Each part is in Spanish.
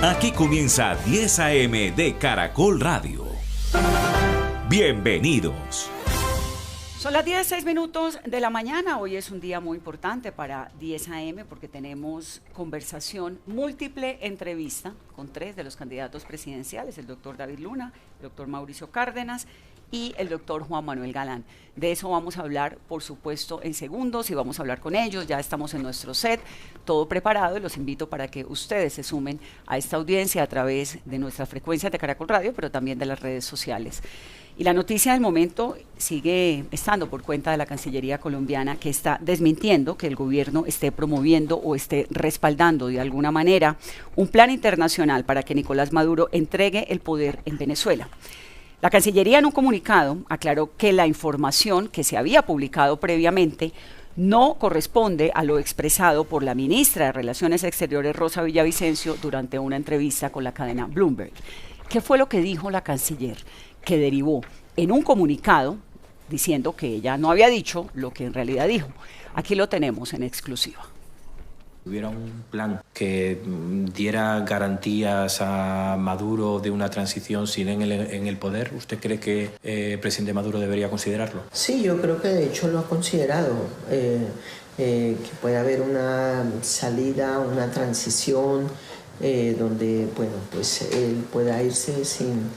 Aquí comienza 10 a.m. de Caracol Radio. Bienvenidos. Son las 10:06 de la mañana. Hoy es un día muy importante para 10 a.m. porque tenemos conversación, múltiple entrevista con 3 de los candidatos presidenciales, el doctor David Luna, el doctor Mauricio Cárdenas y el doctor Juan Manuel Galán. De eso vamos a hablar, por supuesto, en segundos y vamos a hablar con ellos. Ya estamos en nuestro set, todo preparado y los invito para que ustedes se sumen a esta audiencia a través de nuestras frecuencias de Caracol Radio, pero también de las redes sociales. Y la noticia del momento sigue estando por cuenta de la Cancillería colombiana, que está desmintiendo que el gobierno esté promoviendo o esté respaldando de alguna manera un plan internacional para que Nicolás Maduro entregue el poder en Venezuela. La Cancillería en un comunicado aclaró que la información que se había publicado previamente no corresponde a lo expresado por la ministra de Relaciones Exteriores, Rosa Villavicencio, durante una entrevista con la cadena Bloomberg. ¿Qué fue lo que dijo la canciller? Que derivó en un comunicado diciendo que ella no había dicho lo que en realidad dijo. Aquí lo tenemos en exclusiva. ¿Hubiera un plan que diera garantías a Maduro de una transición sin en el poder? ¿Usted cree que el presidente Maduro debería considerarlo? Sí, yo creo que de hecho lo ha considerado, que puede haber una salida, una transición donde, bueno, pues él pueda irse sin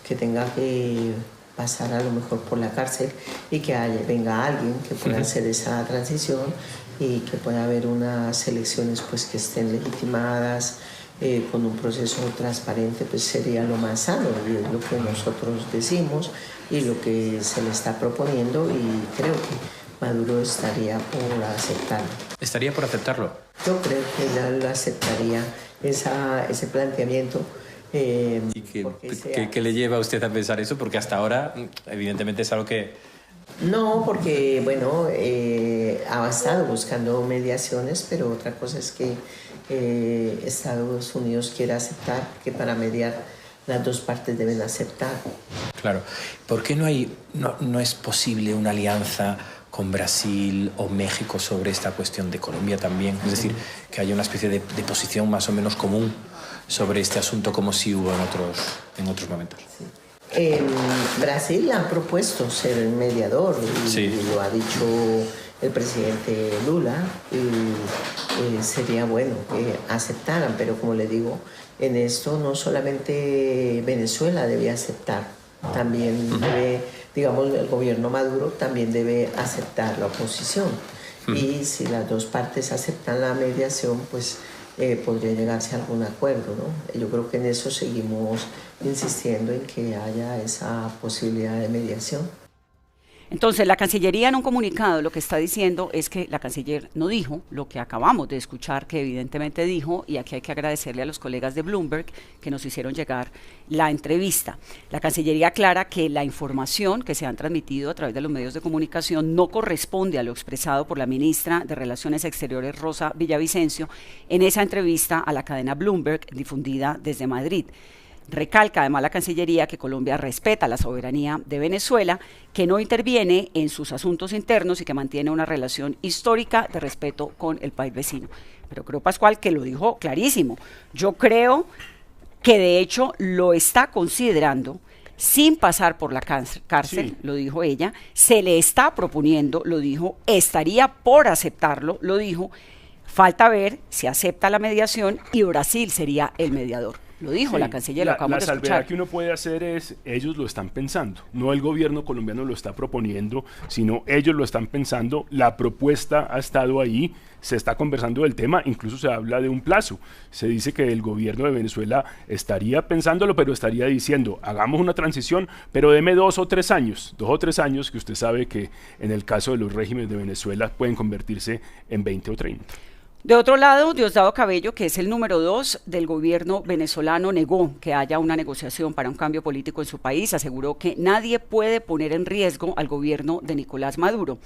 que tenga que pasar a lo mejor por la cárcel y que venga alguien que pueda hacer esa transición y que pueda haber unas elecciones pues que estén legitimadas con un proceso transparente, pues sería lo más sano y es lo que nosotros decimos y lo que se le está proponiendo y creo que Maduro estaría por aceptarlo. ¿Estaría por aceptarlo? Yo creo que él aceptaría ese planteamiento. ¿Y qué le lleva a usted a pensar eso? Porque hasta ahora, evidentemente, es algo que... No, porque, bueno, ha estado buscando mediaciones, pero otra cosa es que Estados Unidos quiere aceptar, que para mediar las dos partes deben aceptar. Claro. ¿Por qué no es posible una alianza con Brasil o México sobre esta cuestión de Colombia también? Es decir, que haya una especie de posición más o menos común sobre este asunto como si hubo en otros momentos. Sí. En Brasil han propuesto ser mediador y lo ha dicho el presidente Lula y sería bueno que aceptaran, pero como le digo, en esto no solamente Venezuela debe aceptar, también debe, digamos, el gobierno Maduro también debe aceptar la oposición y si las dos partes aceptan la mediación, pues podría llegarse a algún acuerdo, ¿no? Yo creo que en eso seguimos insistiendo en que haya esa posibilidad de mediación. Entonces, la Cancillería en un comunicado lo que está diciendo es que la canciller no dijo lo que acabamos de escuchar, que evidentemente dijo, y aquí hay que agradecerle a los colegas de Bloomberg que nos hicieron llegar la entrevista. La Cancillería aclara que la información que se han transmitido a través de los medios de comunicación no corresponde a lo expresado por la ministra de Relaciones Exteriores, Rosa Villavicencio, en esa entrevista a la cadena Bloomberg difundida desde Madrid. Recalca además la Cancillería que Colombia respeta la soberanía de Venezuela, que no interviene en sus asuntos internos y que mantiene una relación histórica de respeto con el país vecino. Pero creo, Pascual, que lo dijo clarísimo. Yo creo que de hecho lo está considerando sin pasar por la cárcel, lo dijo ella, se le está proponiendo, lo dijo, estaría por aceptarlo, lo dijo, falta ver si acepta la mediación y Brasil sería el mediador. Lo dijo la canciller, lo acabamos de escuchar. La salvedad que uno puede hacer es, ellos lo están pensando, no el gobierno colombiano lo está proponiendo, sino ellos lo están pensando, la propuesta ha estado ahí, se está conversando del tema, incluso se habla de un plazo, se dice que el gobierno de Venezuela estaría pensándolo, pero estaría diciendo, hagamos una transición, pero deme 2 o 3 años, que usted sabe que en el caso de los regímenes de Venezuela pueden convertirse en 20 o 30. De otro lado, Diosdado Cabello, que es el número 2 del gobierno venezolano, negó que haya una negociación para un cambio político en su país. Aseguró que nadie puede poner en riesgo al gobierno de Nicolás Maduro.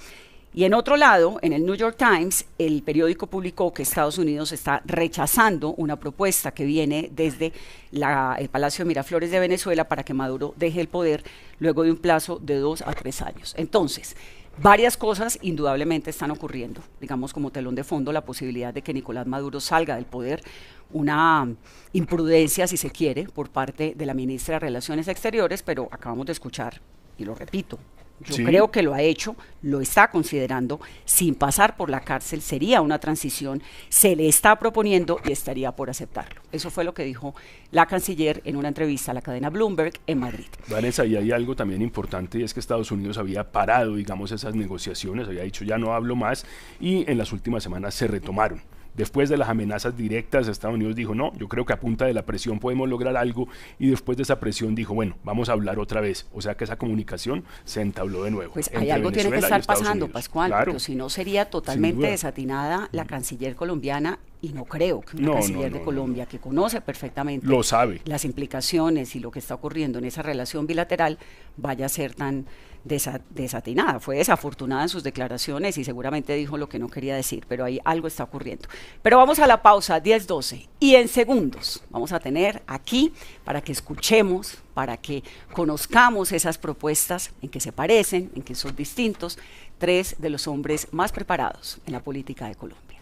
Y en otro lado, en el New York Times, el periódico publicó que Estados Unidos está rechazando una propuesta que viene desde el Palacio de Miraflores de Venezuela para que Maduro deje el poder luego de un plazo de 2 a 3 años. Entonces, Varias cosas indudablemente están ocurriendo, digamos como telón de fondo la posibilidad de que Nicolás Maduro salga del poder, una imprudencia, si se quiere, por parte de la ministra de Relaciones Exteriores, pero acabamos de escuchar, y lo repito, yo creo que lo ha hecho, lo está considerando, sin pasar por la cárcel, sería una transición, se le está proponiendo y estaría por aceptarlo. Eso fue lo que dijo la canciller en una entrevista a la cadena Bloomberg en Madrid. Vanessa, y hay algo también importante, y es que Estados Unidos había parado, digamos, esas negociaciones, había dicho ya no hablo más, y en las últimas semanas se retomaron. Después de las amenazas directas, Estados Unidos dijo, no, yo creo que a punta de la presión podemos lograr algo, y después de esa presión dijo, bueno, vamos a hablar otra vez. O sea que esa comunicación se entabló de nuevo. Pues hay algo tiene que estar pasando, Pascual, claro, porque si no sería totalmente desatinada la canciller colombiana, y no creo que una canciller de Colombia, que conoce perfectamente lo sabe, las implicaciones y lo que está ocurriendo en esa relación bilateral, vaya a ser tan desatinada. Fue desafortunada en sus declaraciones y seguramente dijo lo que no quería decir, pero ahí algo está ocurriendo. Pero vamos a la pausa, 10:12, y en segundos vamos a tener aquí, para que escuchemos, para que conozcamos esas propuestas, en que se parecen, en que son distintos, tres de los hombres más preparados en la política de Colombia.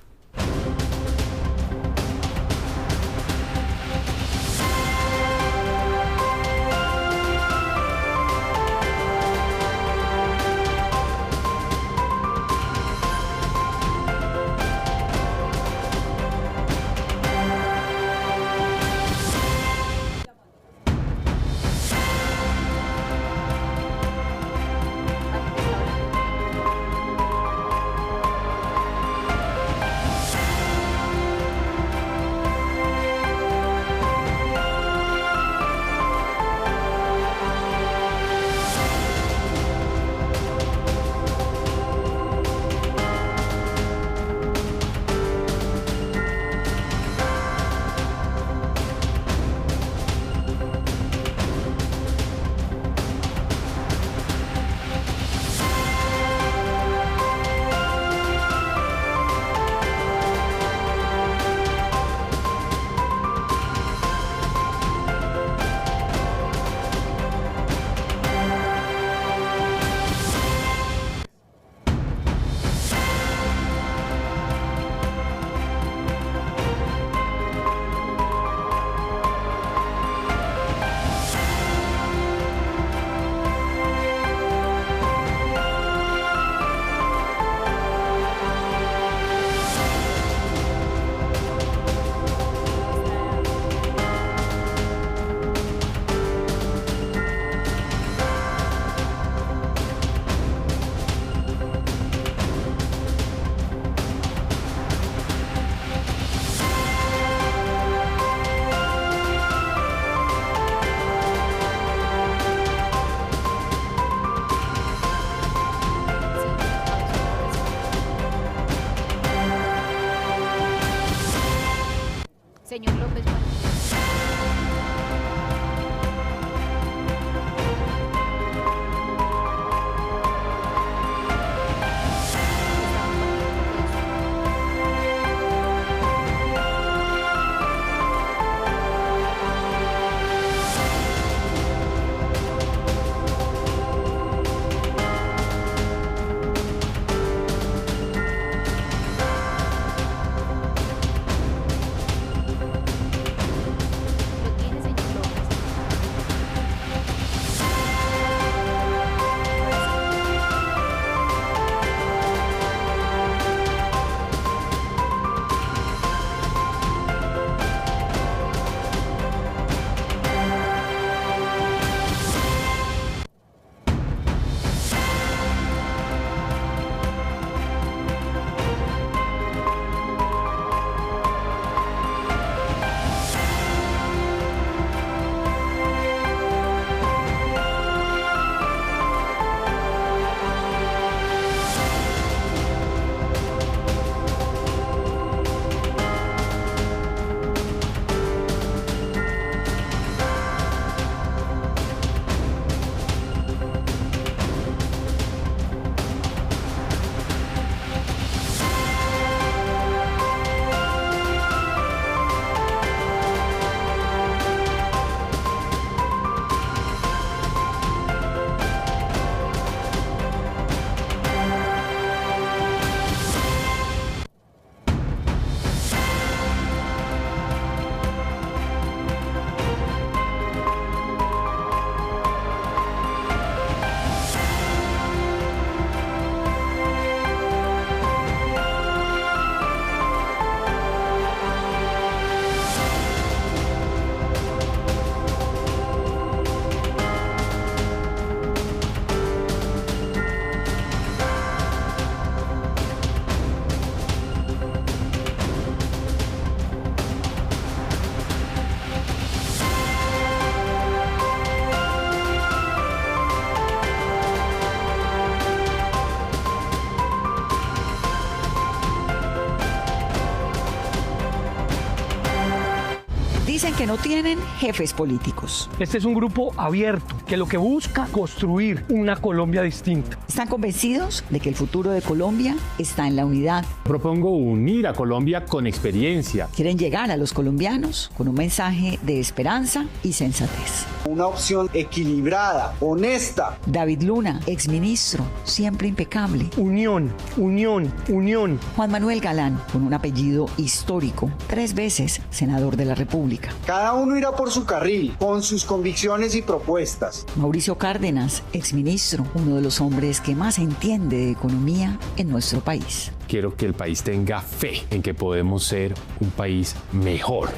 que no tienen jefes políticos. Este es un grupo abierto que lo que busca construir una Colombia distinta. Están convencidos de que el futuro de Colombia está en la unidad. Propongo unir a Colombia con experiencia. Quieren llegar a los colombianos con un mensaje de esperanza y sensatez. Una opción equilibrada, honesta. David Luna, exministro, siempre impecable. Unión, unión, unión. Juan Manuel Galán, con un apellido histórico, 3 veces senador de la República. Cada uno irá por su carril, con sus convicciones y propuestas. Mauricio Cárdenas, exministro, uno de los hombres que más entiende de economía en nuestro país. Quiero que el país tenga fe en que podemos ser un país mejor.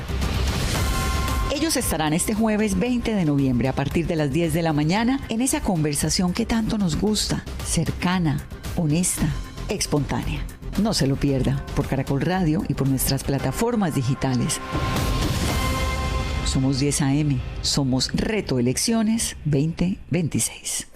Ellos estarán este jueves 20 de noviembre a partir de las 10 de la mañana en esa conversación que tanto nos gusta, cercana, honesta, espontánea. No se lo pierda por Caracol Radio y por nuestras plataformas digitales. Somos 10 AM, somos Reto Elecciones 2026.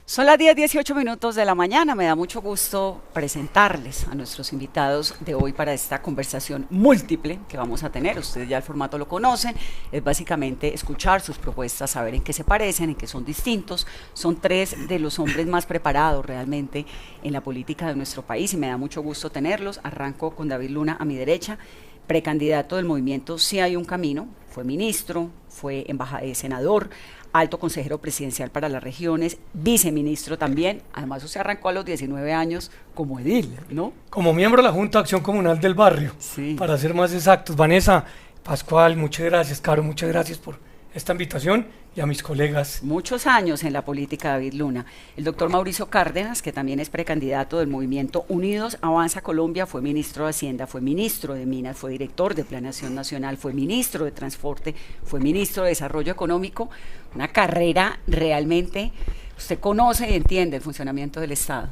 Son las 10:18 de la mañana. Me da mucho gusto presentarles a nuestros invitados de hoy para esta conversación múltiple que vamos a tener. Ustedes ya el formato lo conocen. Es básicamente escuchar sus propuestas, saber en qué se parecen, en qué son distintos. Son 3 de los hombres más preparados realmente en la política de nuestro país y me da mucho gusto tenerlos. Arranco con David Luna a mi derecha, precandidato del movimiento Sí Hay un Camino. Fue ministro, fue senador, alto consejero presidencial para las regiones, viceministro también. Además, usted arrancó a los 19 años como edil, ¿no? Como miembro de la Junta de Acción Comunal del Barrio, Sí. para ser más exactos. Vanessa, Pascual, muchas gracias. Caro, muchas gracias por esta invitación y a mis colegas. Muchos años en la política, David Luna. El doctor Mauricio Cárdenas, que también es precandidato del movimiento Unidos Avanza Colombia, fue ministro de Hacienda, fue ministro de Minas, fue director de Planeación Nacional, fue ministro de Transporte, fue ministro de Desarrollo Económico. Una carrera realmente, usted conoce y entiende el funcionamiento del Estado.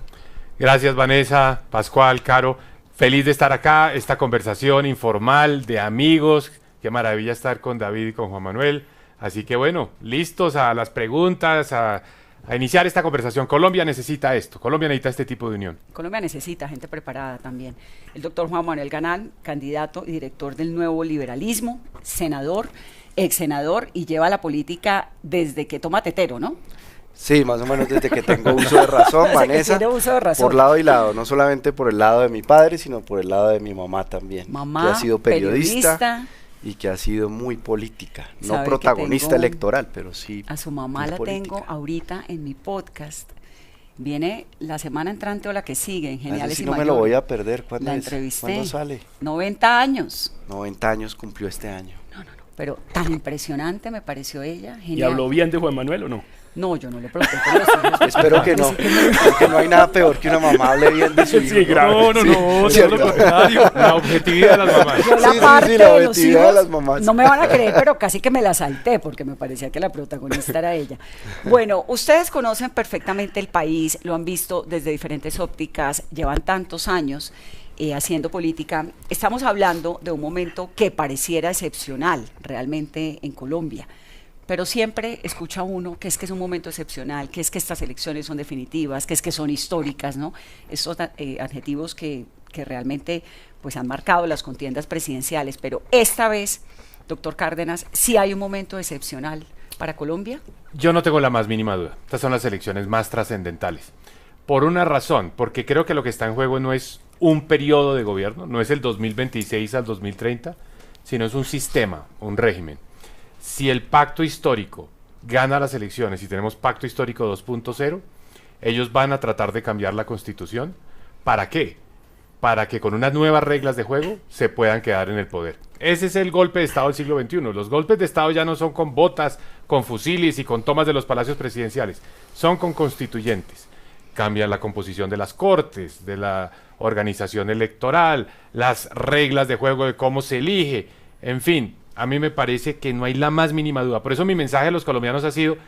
Gracias, Vanessa, Pascual, Caro. Feliz de estar acá, esta conversación informal de amigos. Qué maravilla estar con David y con Juan Manuel. Así que bueno, listos a las preguntas, a iniciar esta conversación. Colombia necesita esto, Colombia necesita este tipo de unión. Colombia necesita gente preparada también. El doctor Juan Manuel Galán, candidato y director del Nuevo Liberalismo, senador, ex senador y lleva la política desde que toma tetero, ¿no? Sí, más o menos desde que tengo uso de razón, Vanessa, uso de razón. por lado y lado, no solamente por el lado de mi padre, sino por el lado de mi mamá también, Mamá, que ha sido periodista y que ha sido muy política, no protagonista electoral, pero sí. A su mamá la política. tengo ahorita en mi podcast. Viene la semana entrante o la que sigue en Geniales sí y no Mayor. me lo voy a perder. ¿Cuándo La es? entrevisté. ¿Cuándo sale? 90 años. 90 años cumplió este año. No, pero tan impresionante me pareció ella. Genial. ¿Y habló bien de Juan Manuel o no? No, yo no le pregunté por los hijos. Espero que no, porque no hay nada peor que una mamá hable bien de su hijo. Sí, grave. No, Sí, todo lo contrario. La objetividad de las mamás. Yo la Sí, parte la de los objetividad de hijos, las mamás. no me van a creer, pero casi que me la salté porque me parecía que la protagonista era ella. Bueno, ustedes conocen perfectamente el país, lo han visto desde diferentes ópticas, llevan tantos años haciendo política. Estamos hablando de un momento que pareciera excepcional realmente en Colombia. Pero siempre escucha uno que es un momento excepcional, que es que estas elecciones son definitivas, que es que son históricas, ¿no? Estos adjetivos que realmente pues han marcado las contiendas presidenciales. Pero esta vez, doctor Cárdenas, ¿sí hay un momento excepcional para Colombia? Yo no tengo la más mínima duda. Estas son las elecciones más trascendentales. Por una razón, porque creo que lo que está en juego no es un periodo de gobierno, no es el 2026 al 2030, sino es un sistema, un régimen. Si el pacto histórico gana las elecciones y tenemos pacto histórico 2.0, ellos van a tratar de cambiar la constitución. ¿Para qué? Para que con unas nuevas reglas de juego se puedan quedar en el poder. Ese es el golpe de Estado del siglo XXI. Los golpes de Estado ya no son con botas, con fusiles y con tomas de los palacios presidenciales. Son con constituyentes. Cambian la composición de las cortes, de la organización electoral, las reglas de juego de cómo se elige, en fin. A mí me parece que no hay la más mínima duda. Por eso mi mensaje a los colombianos ha sido,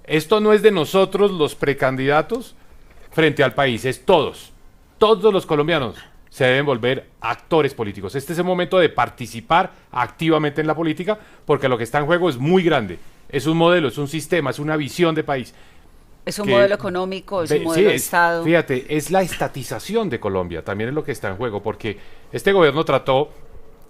esto no es de nosotros los precandidatos frente al país, es todos los colombianos se deben volver actores políticos. Este es el momento de participar activamente en la política, porque lo que está en juego es muy grande. Es un modelo, es un sistema, es una visión de país. Es un modelo económico, es un modelo de Estado. Fíjate, es la estatización de Colombia, también es lo que está en juego, porque este gobierno trató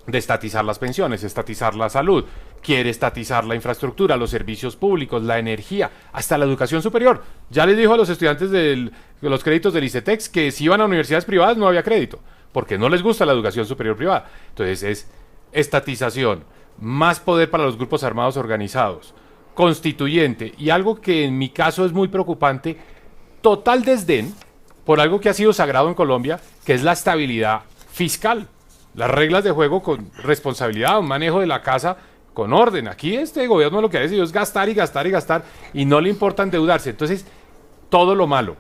de estatizar las pensiones, estatizar la salud, quiere estatizar la infraestructura, los servicios públicos, la energía, hasta la educación superior. Ya les dijo a los estudiantes de los créditos del ICETEX que si iban a universidades privadas no había crédito, porque no les gusta la educación superior privada. Entonces es estatización, más poder para los grupos armados organizados, constituyente, y algo que en mi caso es muy preocupante, total desdén por algo que ha sido sagrado en Colombia, que es la estabilidad fiscal. Las reglas de juego con responsabilidad, un manejo de la casa con orden. Aquí este gobierno lo que ha decidido es gastar y gastar y gastar y no le importa endeudarse. Entonces, todo lo malo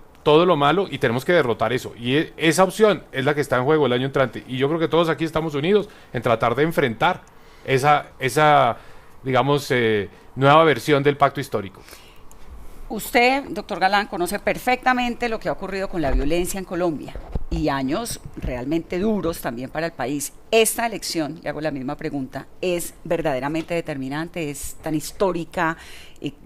y tenemos que derrotar eso. Y esa opción es la que está en juego el año entrante. Y yo creo que todos aquí estamos unidos en tratar de enfrentar esa digamos, nueva versión del pacto histórico. Usted, doctor Galán, conoce perfectamente lo que ha ocurrido con la violencia en Colombia y años realmente duros también para el país. Esta elección, y hago la misma pregunta, ¿es verdaderamente determinante? ¿Es tan histórica,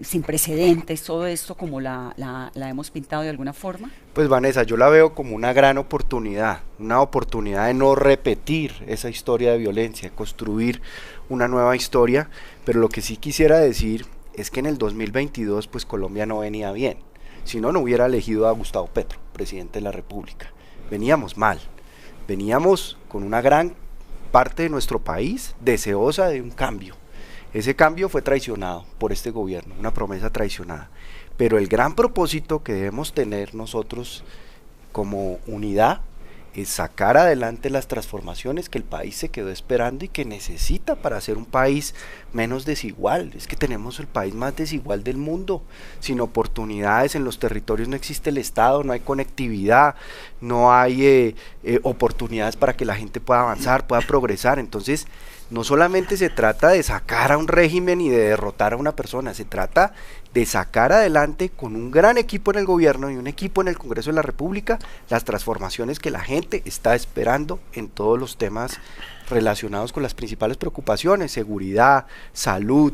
sin precedentes, todo esto como la hemos pintado de alguna forma? Pues Vanessa, yo la veo como una gran oportunidad, una oportunidad de no repetir esa historia de violencia, construir una nueva historia, pero lo que sí quisiera decir es que en el 2022 pues Colombia no venía bien, si no, no hubiera elegido a Gustavo Petro, presidente de la República. Veníamos mal, veníamos con una gran parte de nuestro país deseosa de un cambio. Ese cambio fue traicionado por este gobierno, una promesa traicionada. Pero el gran propósito que debemos tener nosotros como unidad es sacar adelante las transformaciones que el país se quedó esperando y que necesita para ser un país menos desigual. Es que tenemos el país más desigual del mundo, sin oportunidades. En los territorios no existe el Estado, no hay conectividad, no hay oportunidades para que la gente pueda avanzar, pueda progresar. Entonces, no solamente se trata de sacar a un régimen y de derrotar a una persona, se trata de sacar adelante con un gran equipo en el gobierno y un equipo en el Congreso de la República las transformaciones que la gente está esperando en todos los temas relacionados con las principales preocupaciones: seguridad, salud,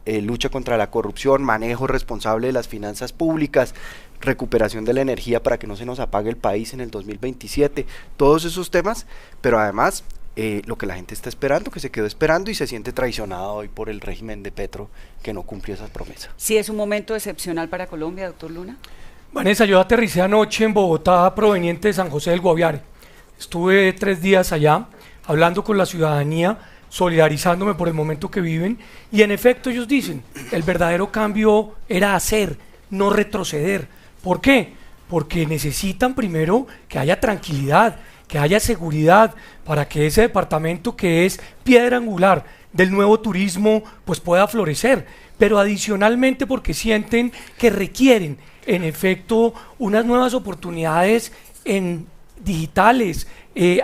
lucha contra la corrupción, manejo responsable de las finanzas públicas, recuperación de la energía para que no se nos apague el país en el 2027, todos esos temas, pero además lo que la gente está esperando, que se quedó esperando y se siente traicionado hoy por el régimen de Petro, que no cumplió esas promesas. ¿Sí es un momento excepcional para Colombia, doctor Luna? Vanessa, yo aterricé anoche en Bogotá, proveniente de San José del Guaviare. Estuve 3 días allá, hablando con la ciudadanía, solidarizándome por el momento que viven, y en efecto ellos dicen, el verdadero cambio era hacer, no retroceder. ¿Por qué? Porque necesitan primero que haya tranquilidad, que haya seguridad para que ese departamento, que es piedra angular del nuevo turismo, pues pueda florecer, pero adicionalmente porque sienten que requieren en efecto unas nuevas oportunidades en digitales,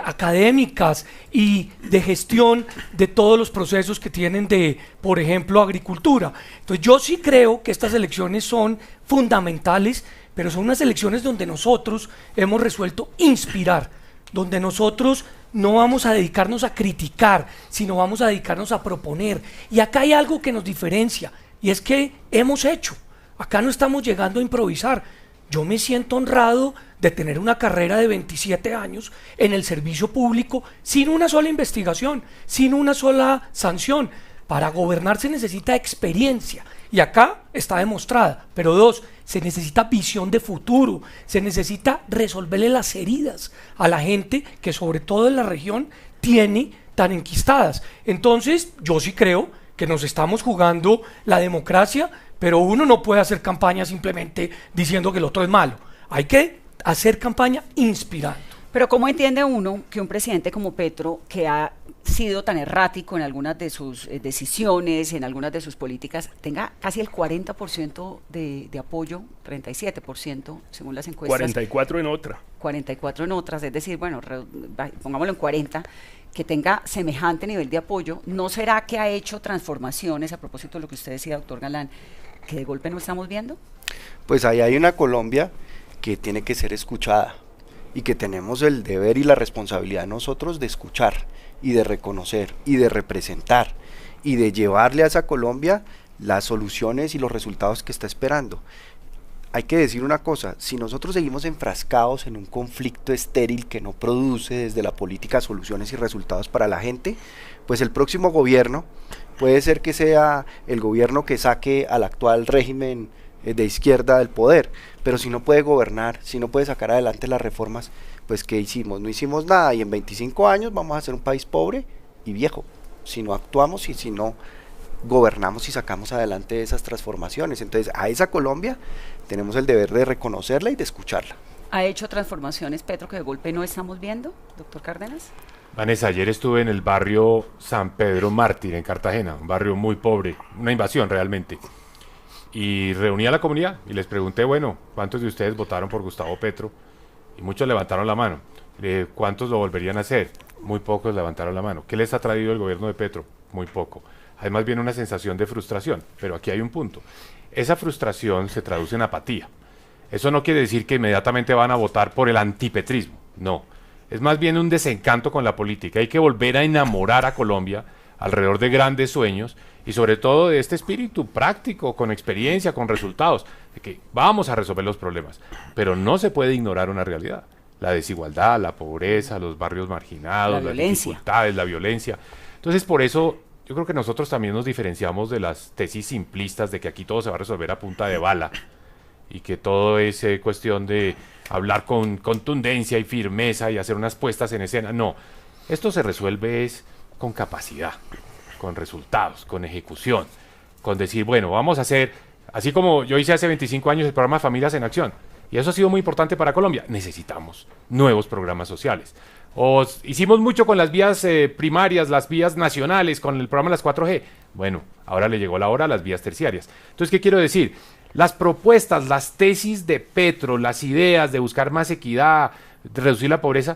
académicas y de gestión de todos los procesos que tienen de, por ejemplo, agricultura. Entonces yo sí creo que estas elecciones son fundamentales, pero son unas elecciones donde nosotros hemos resuelto inspirar, donde nosotros no vamos a dedicarnos a criticar, sino vamos a dedicarnos a proponer. Y acá hay algo que nos diferencia, y es que hemos hecho. Acá no estamos llegando a improvisar. Yo me siento honrado de tener una carrera de 27 años en el servicio público, sin una sola investigación, sin una sola sanción. Para gobernar se necesita experiencia, y acá está demostrada. Pero 2, se necesita visión de futuro, se necesita resolverle las heridas a la gente que sobre todo en la región tiene tan enquistadas. Entonces yo sí creo que nos estamos jugando la democracia, pero uno no puede hacer campaña simplemente diciendo que el otro es malo. Hay que hacer campaña inspirando. Pero ¿cómo entiende uno que un presidente como Petro, que ha sido tan errático en algunas de sus decisiones, en algunas de sus políticas, tenga casi el 40% de apoyo, 37% según las encuestas? 44 en otra. 44 en otras, es decir, bueno, pongámoslo en 40, que tenga semejante nivel de apoyo. ¿No será que ha hecho transformaciones, a propósito de lo que usted decía, doctor Galán, que de golpe no estamos viendo? Pues ahí hay una Colombia que tiene que ser escuchada, y que tenemos el deber y la responsabilidad nosotros de escuchar y de reconocer y de representar y de llevarle a esa Colombia las soluciones y los resultados que está esperando. hay que decir una cosa, si nosotros seguimos enfrascados en un conflicto estéril que no produce desde la política soluciones y resultados para la gente, pues el próximo gobierno puede ser que sea el gobierno que saque al actual régimen de izquierda del poder, pero si no puede gobernar, si no puede sacar adelante las reformas, pues ¿qué hicimos? No hicimos nada, y en 25 años vamos a ser un país pobre y viejo, si no actuamos y si no gobernamos y sacamos adelante esas transformaciones. Entonces a esa Colombia tenemos el deber de reconocerla y de escucharla. ¿Ha hecho transformaciones, Petro, que de golpe no estamos viendo, doctor Cárdenas? Vanessa, ayer estuve en el barrio San Pedro Mártir, en Cartagena, un barrio muy pobre, una invasión realmente, y reuní a la comunidad y les pregunté, bueno, ¿cuántos de ustedes votaron por Gustavo Petro? Y muchos levantaron la mano. ¿Cuántos lo volverían a hacer? Muy pocos levantaron la mano. ¿Qué les ha traído el gobierno de Petro? Muy poco. Además viene una sensación de frustración, pero aquí hay un punto. Esa frustración se traduce en apatía. Eso no quiere decir que inmediatamente van a votar por el antipetrismo, no. Es más bien un desencanto con la política. Hay que volver a enamorar a Colombia alrededor de grandes sueños y sobre todo de este espíritu práctico, con experiencia, con resultados, de que vamos a resolver los problemas. Pero no se puede ignorar una realidad. La desigualdad, la pobreza, los barrios marginados, las dificultades, la violencia. Entonces, por eso yo creo que nosotros también nos diferenciamos de las tesis simplistas de que aquí todo se va a resolver a punta de bala y que todo es cuestión de hablar con contundencia y firmeza y hacer unas puestas en escena. No, esto se resuelve es con capacidad, con resultados, con ejecución, con decir, bueno, vamos a hacer, así como yo hice hace 25 años el programa Familias en Acción, y eso ha sido muy importante para Colombia, necesitamos nuevos programas sociales. Hicimos mucho con las vías primarias, las vías nacionales, con el programa Las 4G. Bueno, ahora le llegó la hora a las vías terciarias. Entonces, ¿qué quiero decir? Las propuestas, las tesis de Petro, las ideas de buscar más equidad, de reducir la pobreza,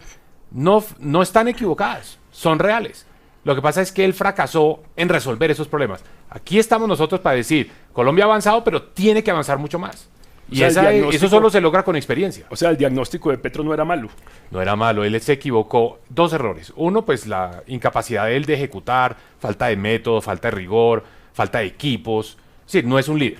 no están equivocadas, son reales. Lo que pasa es que él fracasó en resolver esos problemas. Aquí estamos nosotros para decir, Colombia ha avanzado, pero tiene que avanzar mucho más. Y eso solo se logra con experiencia. O sea, el diagnóstico de Petro no era malo. No era malo, él se equivocó. Dos errores. Uno, pues la incapacidad de él de ejecutar, falta de método, falta de rigor, falta de equipos. Es decir, no es un líder,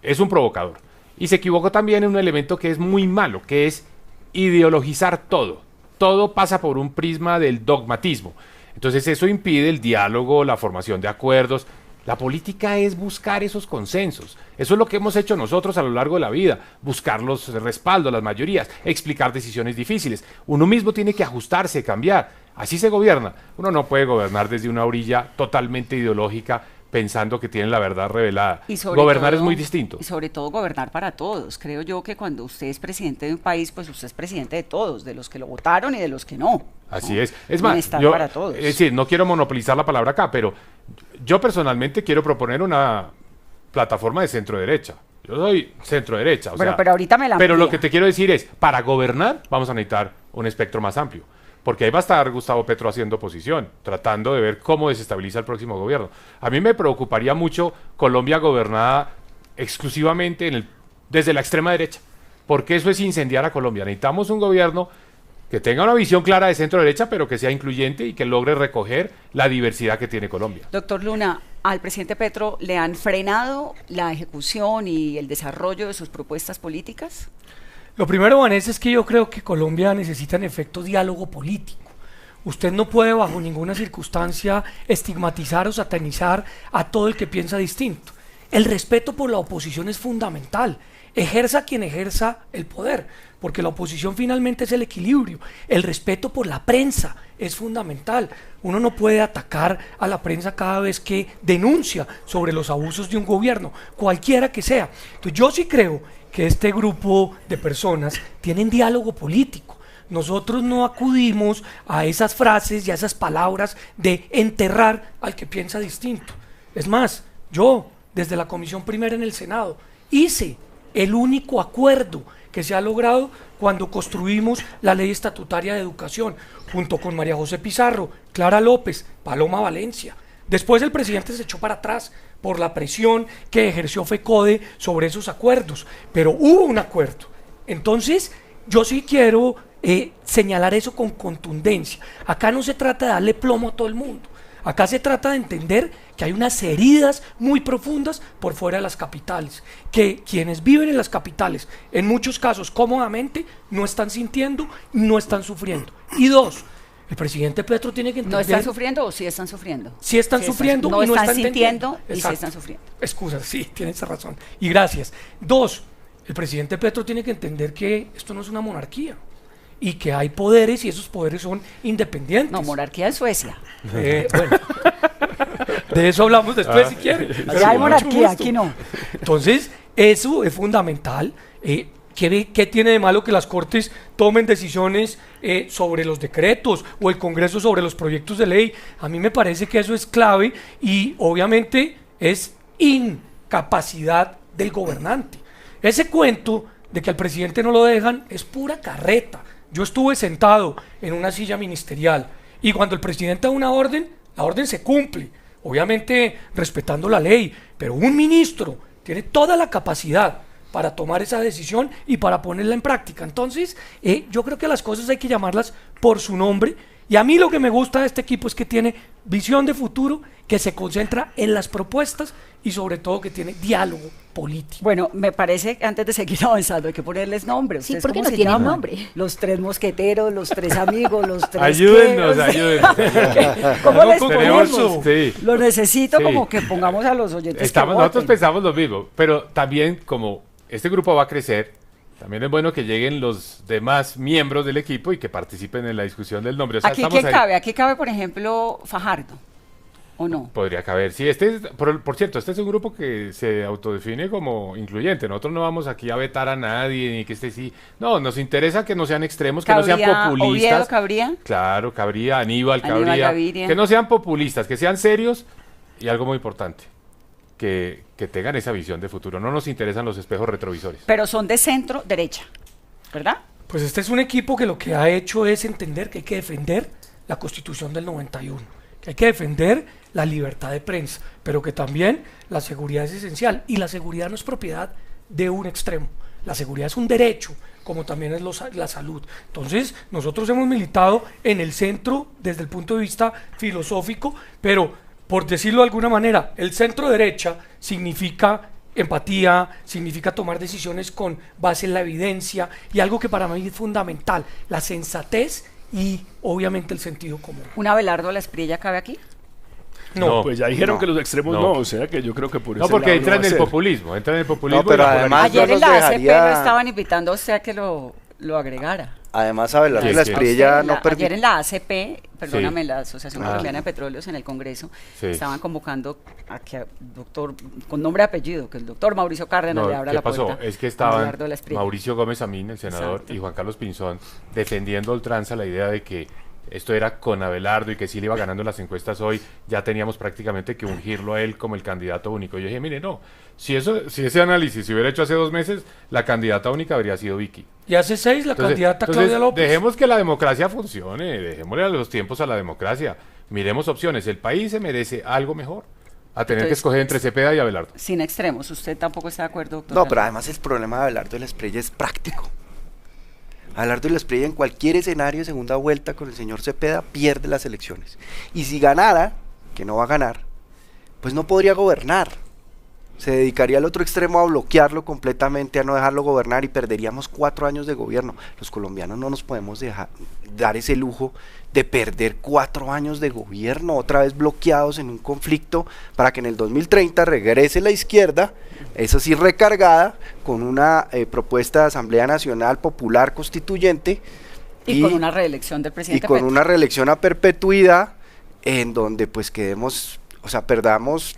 es un provocador. Y se equivocó también en un elemento que es muy malo, que es ideologizar todo. Todo pasa por un prisma del dogmatismo. Entonces eso impide el diálogo, la formación de acuerdos. La política es buscar esos consensos. Eso es lo que hemos hecho nosotros a lo largo de la vida. Buscar los respaldos, las mayorías, explicar decisiones difíciles. Uno mismo tiene que ajustarse, cambiar. Así se gobierna. Uno no puede gobernar desde una orilla totalmente ideológica, pensando que tienen la verdad revelada. Gobernar es muy distinto. Y sobre todo gobernar para todos. Creo yo que cuando usted es presidente de un país, pues usted es presidente de todos, de los que lo votaron y de los que no. Así es. Es más, yo, es decir, no quiero monopolizar la palabra acá, pero yo personalmente quiero proponer una plataforma de centro-derecha. Yo soy centro-derecha. Pero ahorita me la Pero lo que te quiero decir es, para gobernar vamos a necesitar un espectro más amplio. Porque ahí va a estar Gustavo Petro haciendo oposición, tratando de ver cómo desestabiliza el próximo gobierno. A mí me preocuparía mucho Colombia gobernada exclusivamente desde la extrema derecha, porque eso es incendiar a Colombia. Necesitamos un gobierno que tenga una visión clara de centro derecha, pero que sea incluyente y que logre recoger la diversidad que tiene Colombia. Doctor Luna, ¿al presidente Petro le han frenado la ejecución y el desarrollo de sus propuestas políticas? Lo primero, Vanessa, es que yo creo que Colombia necesita en efecto diálogo político. Usted no puede bajo ninguna circunstancia estigmatizar o satanizar a todo el que piensa distinto. El respeto por la oposición es fundamental. Ejerza quien ejerza el poder, porque la oposición finalmente es el equilibrio. El respeto por la prensa es fundamental. Uno no puede atacar a la prensa cada vez que denuncia sobre los abusos de un gobierno, cualquiera que sea. Entonces yo sí creo que este grupo de personas tienen diálogo político. Nosotros no acudimos a esas frases y a esas palabras de enterrar al que piensa distinto. Es más, yo, desde la Comisión Primera en el Senado, hice el único acuerdo que se ha logrado cuando construimos la Ley Estatutaria de Educación, junto con María José Pizarro, Clara López, Paloma Valencia. Después el presidente se echó para atrás por la presión que ejerció FECODE sobre esos acuerdos, pero hubo un acuerdo. Entonces, yo sí quiero señalar eso con contundencia. Acá no se trata de darle plomo a todo el mundo. Acá se trata de entender que hay unas heridas muy profundas por fuera de las capitales, que quienes viven en las capitales, en muchos casos cómodamente, no están sintiendo, no están sufriendo. Y dos, el presidente Petro tiene que entender... ¿No están sufriendo o sí están sufriendo? Sí están sufriendo no y no están están sintiendo y sí Exacto. están sufriendo. Excusa, sí, tienes razón. Y gracias. Dos, el presidente Petro tiene que entender que esto no es una monarquía y que hay poderes y esos poderes son independientes. No, monarquía en Suecia. Bueno, de eso hablamos después si quiere. Allá hay monarquía, aquí no. Entonces, eso es fundamental. ¿Qué tiene de malo que las Cortes tomen decisiones sobre los decretos o el Congreso sobre los proyectos de ley? A mí me parece que eso es clave y obviamente es incapacidad del gobernante. Ese cuento de que al presidente no lo dejan es pura carreta. Yo estuve sentado en una silla ministerial y cuando el presidente da una orden, la orden se cumple, obviamente respetando la ley, pero un ministro tiene toda la capacidad para tomar esa decisión y para ponerla en práctica. Entonces, yo creo que las cosas hay que llamarlas por su nombre. Y a mí lo que me gusta de este equipo es que tiene visión de futuro, que se concentra en las propuestas y sobre todo que tiene diálogo político. Bueno, me parece que antes de seguir avanzando hay que ponerles nombres. Sí, ¿Ustedes porque cómo no se tienen llaman? nombre. Los tres mosqueteros, los tres amigos, los tres... Ayúdennos, ¿qué? ayúdennos. ¿Cómo les Tenemos ponemos? sí. Lo necesito Sí. como que pongamos a los oyentes Estamos, que nosotros voten. pensamos lo mismo, pero también como este grupo va a crecer, también es bueno que lleguen los demás miembros del equipo y que participen en la discusión del nombre. O sea, ¿Aquí estamos qué ahí. cabe? Aquí cabe, por ejemplo, Fajardo, ¿o no? Podría caber. Sí, por cierto, este es un grupo que se autodefine como incluyente. Nosotros no vamos aquí a vetar a nadie, ni que sí. No, nos interesa que no sean extremos, que no sean populistas. ¿Oviedo cabría? Claro, cabría, Aníbal cabría. Gaviria. Que no sean populistas, que sean serios y algo muy importante, que tengan esa visión de futuro. No nos interesan los espejos retrovisores. Pero son de centro derecha, ¿verdad? Pues este es un equipo que lo que ha hecho es entender que hay que defender la Constitución del 91, que hay que defender la libertad de prensa, pero que también la seguridad es esencial y la seguridad no es propiedad de un extremo. La seguridad es un derecho, como también es la salud. Entonces, nosotros hemos militado en el centro desde el punto de vista filosófico, pero por decirlo de alguna manera, el centro derecha significa empatía, significa tomar decisiones con base en la evidencia y algo que para mí es fundamental, la sensatez y obviamente el sentido común. ¿Un Abelardo Lasprilla cabe aquí? No, pues ya dijeron no, que los extremos no, o sea que yo creo que por eso. No, porque entra en el populismo, No, pero y la además Ayer yo en los la ACP dejaría- lo estaban invitando a usted a que lo agregara. Además, Abelardo Sí, Lasprilla Usted, no ayer permite... en la ACP, perdóname, Sí. la Asociación Colombiana de Petróleos en el Congreso, Sí. estaban convocando a que doctor, con nombre y apellido, que el doctor Mauricio Cárdenas No, le abra ¿qué la pasó? puerta. Es que a estaban Abelardo Lasprilla. Mauricio Gómez Amín, el senador, Exacto. y Juan Carlos Pinzón defendiendo a ultranza la idea de que esto era con Abelardo y que si le iba ganando las encuestas hoy, ya teníamos prácticamente que ungirlo a él como el candidato único. Yo dije, mire, no, si ese análisis se hubiera hecho hace 2 meses, la candidata única habría sido Vicky. Y hace 6 la candidata Claudia López. Dejemos que la democracia funcione, dejémosle a los tiempos a la democracia, miremos opciones, el país se merece algo mejor a tener que Entonces, escoger entre Cepeda y Abelardo. Sin extremos, ¿usted tampoco está de acuerdo, doctor? No, pero además el problema de Abelardo Lasprilla es práctico. Abelardo Lasprilla en cualquier escenario de segunda vuelta con el señor Cepeda pierde las elecciones. Y si ganara, que no va a ganar, pues no podría gobernar. Se dedicaría al otro extremo a bloquearlo completamente, a no dejarlo gobernar y perderíamos 4 años de gobierno. Los colombianos no nos podemos dar ese lujo de perder 4 años de gobierno, otra vez bloqueados en un conflicto, para que en el 2030 regrese la izquierda, eso sí recargada, con una propuesta de Asamblea Nacional Popular Constituyente. Y con una reelección del Y presidente con Petro. una reelección a perpetuidad, en donde pues quedemos, o sea, perdamos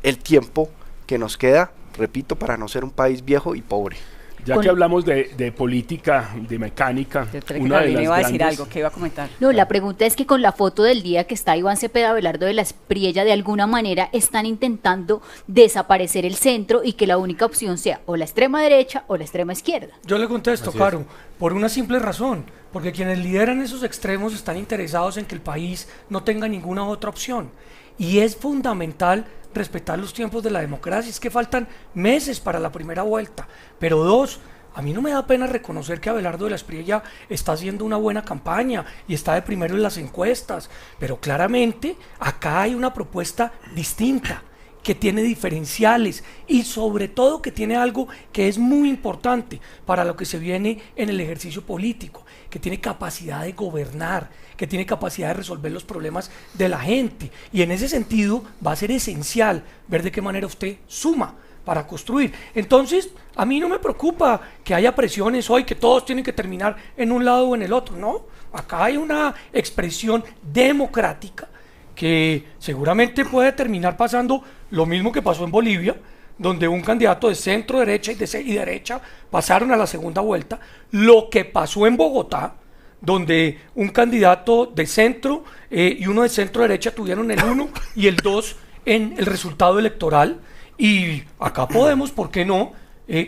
el tiempo que nos queda, repito, para no ser un país viejo y pobre. Ya que hablamos de política, de mecánica, Yo creo que una de Carolina las iba a decir grandes- algo, que iba a comentar. No, la pregunta es que con la foto del día que está Iván Cepeda Abelardo de la Espriella, de alguna manera están intentando desaparecer el centro y que la única opción sea o la extrema derecha o la extrema izquierda. Yo le contesto, Así es. Caro, por una simple razón, porque quienes lideran esos extremos están interesados en que el país no tenga ninguna otra opción. Y es fundamental respetar los tiempos de la democracia, es que faltan meses para la primera vuelta, pero 2, A mí no me da pena reconocer que Abelardo de la Espriella está haciendo una buena campaña y está de primero en las encuestas, pero claramente acá hay una propuesta distinta, que tiene diferenciales y sobre todo que tiene algo que es muy importante para lo que se viene en el ejercicio político, que tiene capacidad de gobernar, que tiene capacidad de resolver los problemas de la gente, y en ese sentido va a ser esencial ver de qué manera usted suma para construir. Entonces, a mí no me preocupa que haya presiones hoy, que todos tienen que terminar en un lado o en el otro, no, acá hay una expresión democrática que seguramente puede terminar pasando lo mismo que pasó en Bolivia, donde un candidato de centro derecha y derecha pasaron a la segunda vuelta, lo que pasó en Bogotá, donde un candidato de centro y uno de centro derecha tuvieron el 1 y el 2 en el resultado electoral, y acá podemos, ¿por qué no?,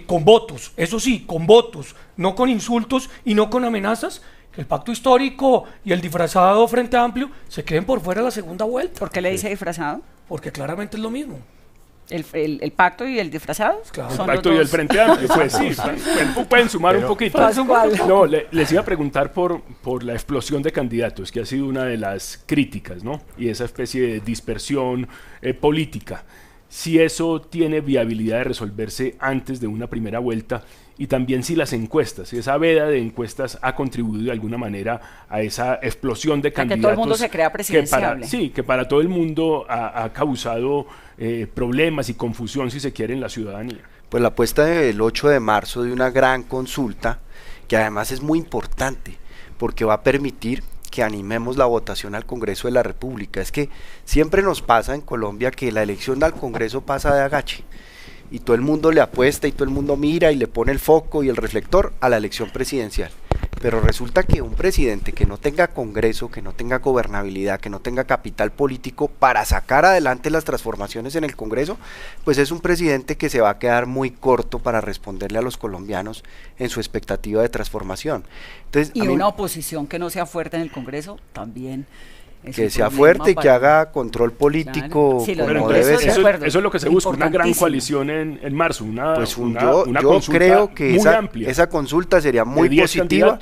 con votos, eso sí, con votos, no con insultos y no con amenazas, que el pacto histórico y el disfrazado Frente Amplio se queden por fuera de la segunda vuelta. ¿Por qué le dice disfrazado? Porque claramente es lo mismo. ¿El pacto y el disfrazado? Claro. El pacto y el Frente Amplio, pues sí, pueden sumar un poquito. No, les iba a preguntar por la explosión de candidatos, que ha sido una de las críticas, ¿no? Y esa especie de dispersión política. Si eso tiene viabilidad de resolverse antes de una primera vuelta, y también si las encuestas, si esa veda de encuestas ha contribuido de alguna manera a esa explosión de candidatos. Que todo el mundo se crea presidenciable. Que para todo el mundo ha causado problemas y confusión, si se quiere, en la ciudadanía. Pues la apuesta del 8 de marzo de una gran consulta, que además es muy importante, porque va a permitir que animemos la votación al Congreso de la República. Es que siempre nos pasa en Colombia que la elección al Congreso pasa de agache, y todo el mundo le apuesta y todo el mundo mira y le pone el foco y el reflector a la elección presidencial, pero resulta que un presidente que no tenga Congreso, que no tenga gobernabilidad, que no tenga capital político para sacar adelante las transformaciones en el Congreso, pues es un presidente que se va a quedar muy corto para responderle a los colombianos en su expectativa de transformación. Entonces, y una oposición que no sea fuerte en el Congreso también. Que sea fuerte y que haga control político, claro. como debe ser. Eso es lo que se busca, una gran coalición en marzo, una yo creo que esa consulta sería muy positiva.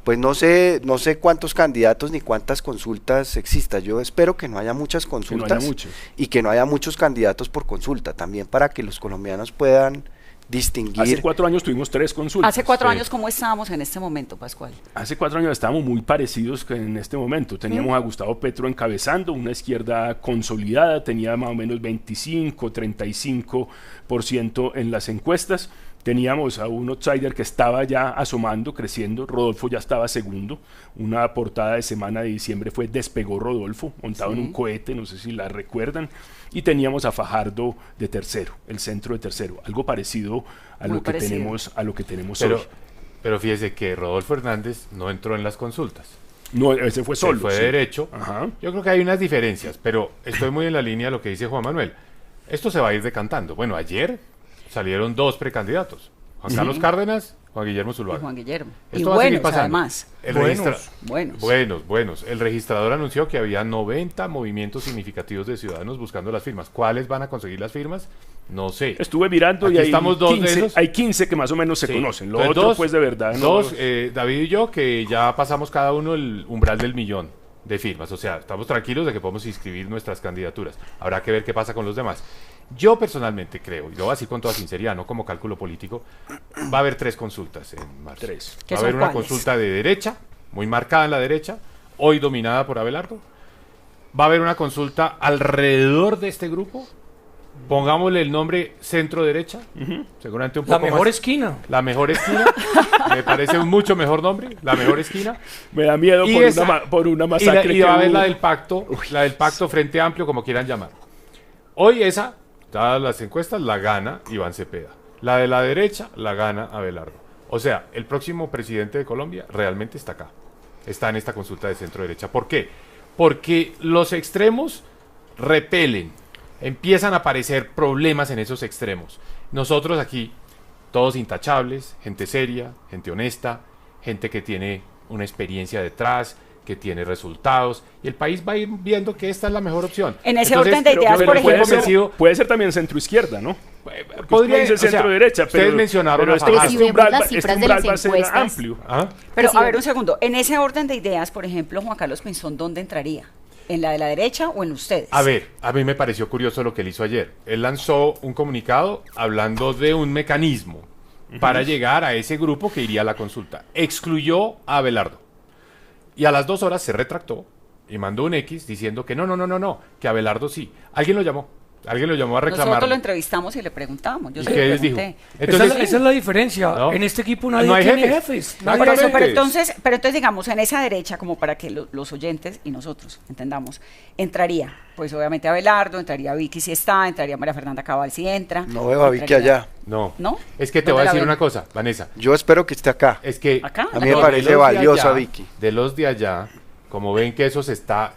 Pues no sé cuántos candidatos ni cuántas consultas existan. Yo espero que no haya muchas consultas y que no haya muchos candidatos por consulta, también para que los colombianos puedan distinguir. Hace 4 años tuvimos 3 consultas. Hace 4 años, ¿cómo estábamos en este momento, Pascual? Hace 4 años estábamos muy parecidos que en este momento. Teníamos a Gustavo Petro encabezando, una izquierda consolidada, tenía más o menos 25-35% en las encuestas. Teníamos a un outsider que estaba ya asomando, creciendo. Rodolfo ya estaba segundo. Una portada de semana de diciembre fue Despegó Rodolfo, montado en un cohete, no sé si la recuerdan. Y teníamos a Fajardo de tercero, el centro de tercero. Algo parecido a lo que tenemos hoy. Pero fíjese que Rodolfo Hernández no entró en las consultas. No, ese fue solo. Fue derecho. Ajá. Yo creo que hay unas diferencias, pero estoy muy en la línea de lo que dice Juan Manuel. Esto se va a ir decantando. Bueno, ayer salieron 2 precandidatos, Juan Carlos Cárdenas, Juan Guillermo Zuluaga. Y Juan Guillermo. Esto va a seguir pasando. Además. Buenos. El registrador anunció que había 90 movimientos significativos de ciudadanos buscando las firmas. ¿Cuáles van a conseguir las firmas? No sé. Estuve mirando y estamos 2 de esos. Hay 15 que más o menos se conocen. Lo otro, pues de verdad. David y yo, que ya pasamos cada uno el umbral del 1.000.000 de firmas. O sea, estamos tranquilos de que podemos inscribir nuestras candidaturas. Habrá que ver qué pasa con los demás. Yo personalmente creo, y lo voy a decir con toda sinceridad, no como cálculo político, va a haber 3 consultas en marzo. Va a haber una consulta de derecha, muy marcada en la derecha, hoy dominada por Abelardo. Va a haber una consulta alrededor de este grupo, pongámosle el nombre centro-derecha, seguramente un poco La mejor más, esquina. La mejor esquina, me parece un mucho mejor nombre, la mejor esquina. Me da miedo por una masacre. Y va a haber la del pacto Frente Amplio, como quieran llamar. Hoy esa, dadas las encuestas, la gana Iván Cepeda. La de la derecha la gana Abelardo. O sea, el próximo presidente de Colombia realmente está acá. Está en esta consulta de centro-derecha. ¿Por qué? Porque los extremos repelen. Empiezan a aparecer problemas en esos extremos. Nosotros aquí, todos intachables, gente seria, gente honesta, gente que tiene una experiencia detrás, que tiene resultados, y el país va a ir viendo que esta es la mejor opción. En ese orden de ideas, por ejemplo... Puede ser también centro-izquierda, ¿no? Podría dice centro-derecha, pero ustedes mencionaron pero Pero si vemos las cifras de las va a ser encuestas. amplio. Pero Sí, a ver un segundo, en ese orden de ideas, por ejemplo, Juan Carlos Pinzón, ¿dónde entraría? ¿En la de la derecha o en ustedes? A ver, a mí me pareció curioso lo que él hizo ayer. Él lanzó un comunicado hablando de un mecanismo para llegar a ese grupo que iría a la consulta. Excluyó a Abelardo. Y a las 2 horas se retractó y mandó un X diciendo que no, que Abelardo sí. Alguien lo llamó a reclamar. Nosotros lo entrevistamos y le preguntamos. Yo ¿Y se qué lo les dijo? pregunté. Entonces, esa es la diferencia. No. En este equipo nadie No hay tiene jefes. jefes. No hay Por eso, Exactamente. pero entonces, digamos, en esa derecha, como para que los oyentes y nosotros entendamos, entraría, pues obviamente Abelardo, entraría Vicky si está, entraría María Fernanda Cabal si entra. No veo a Vicky entraría- allá. No. ¿No? Es que te ¿Dónde voy a la decir ven? una cosa, Vanessa. Yo espero que esté acá. Es que ¿Acá? A mí me de parece los de valiosa allá, Vicky. De los de allá, como ven que eso está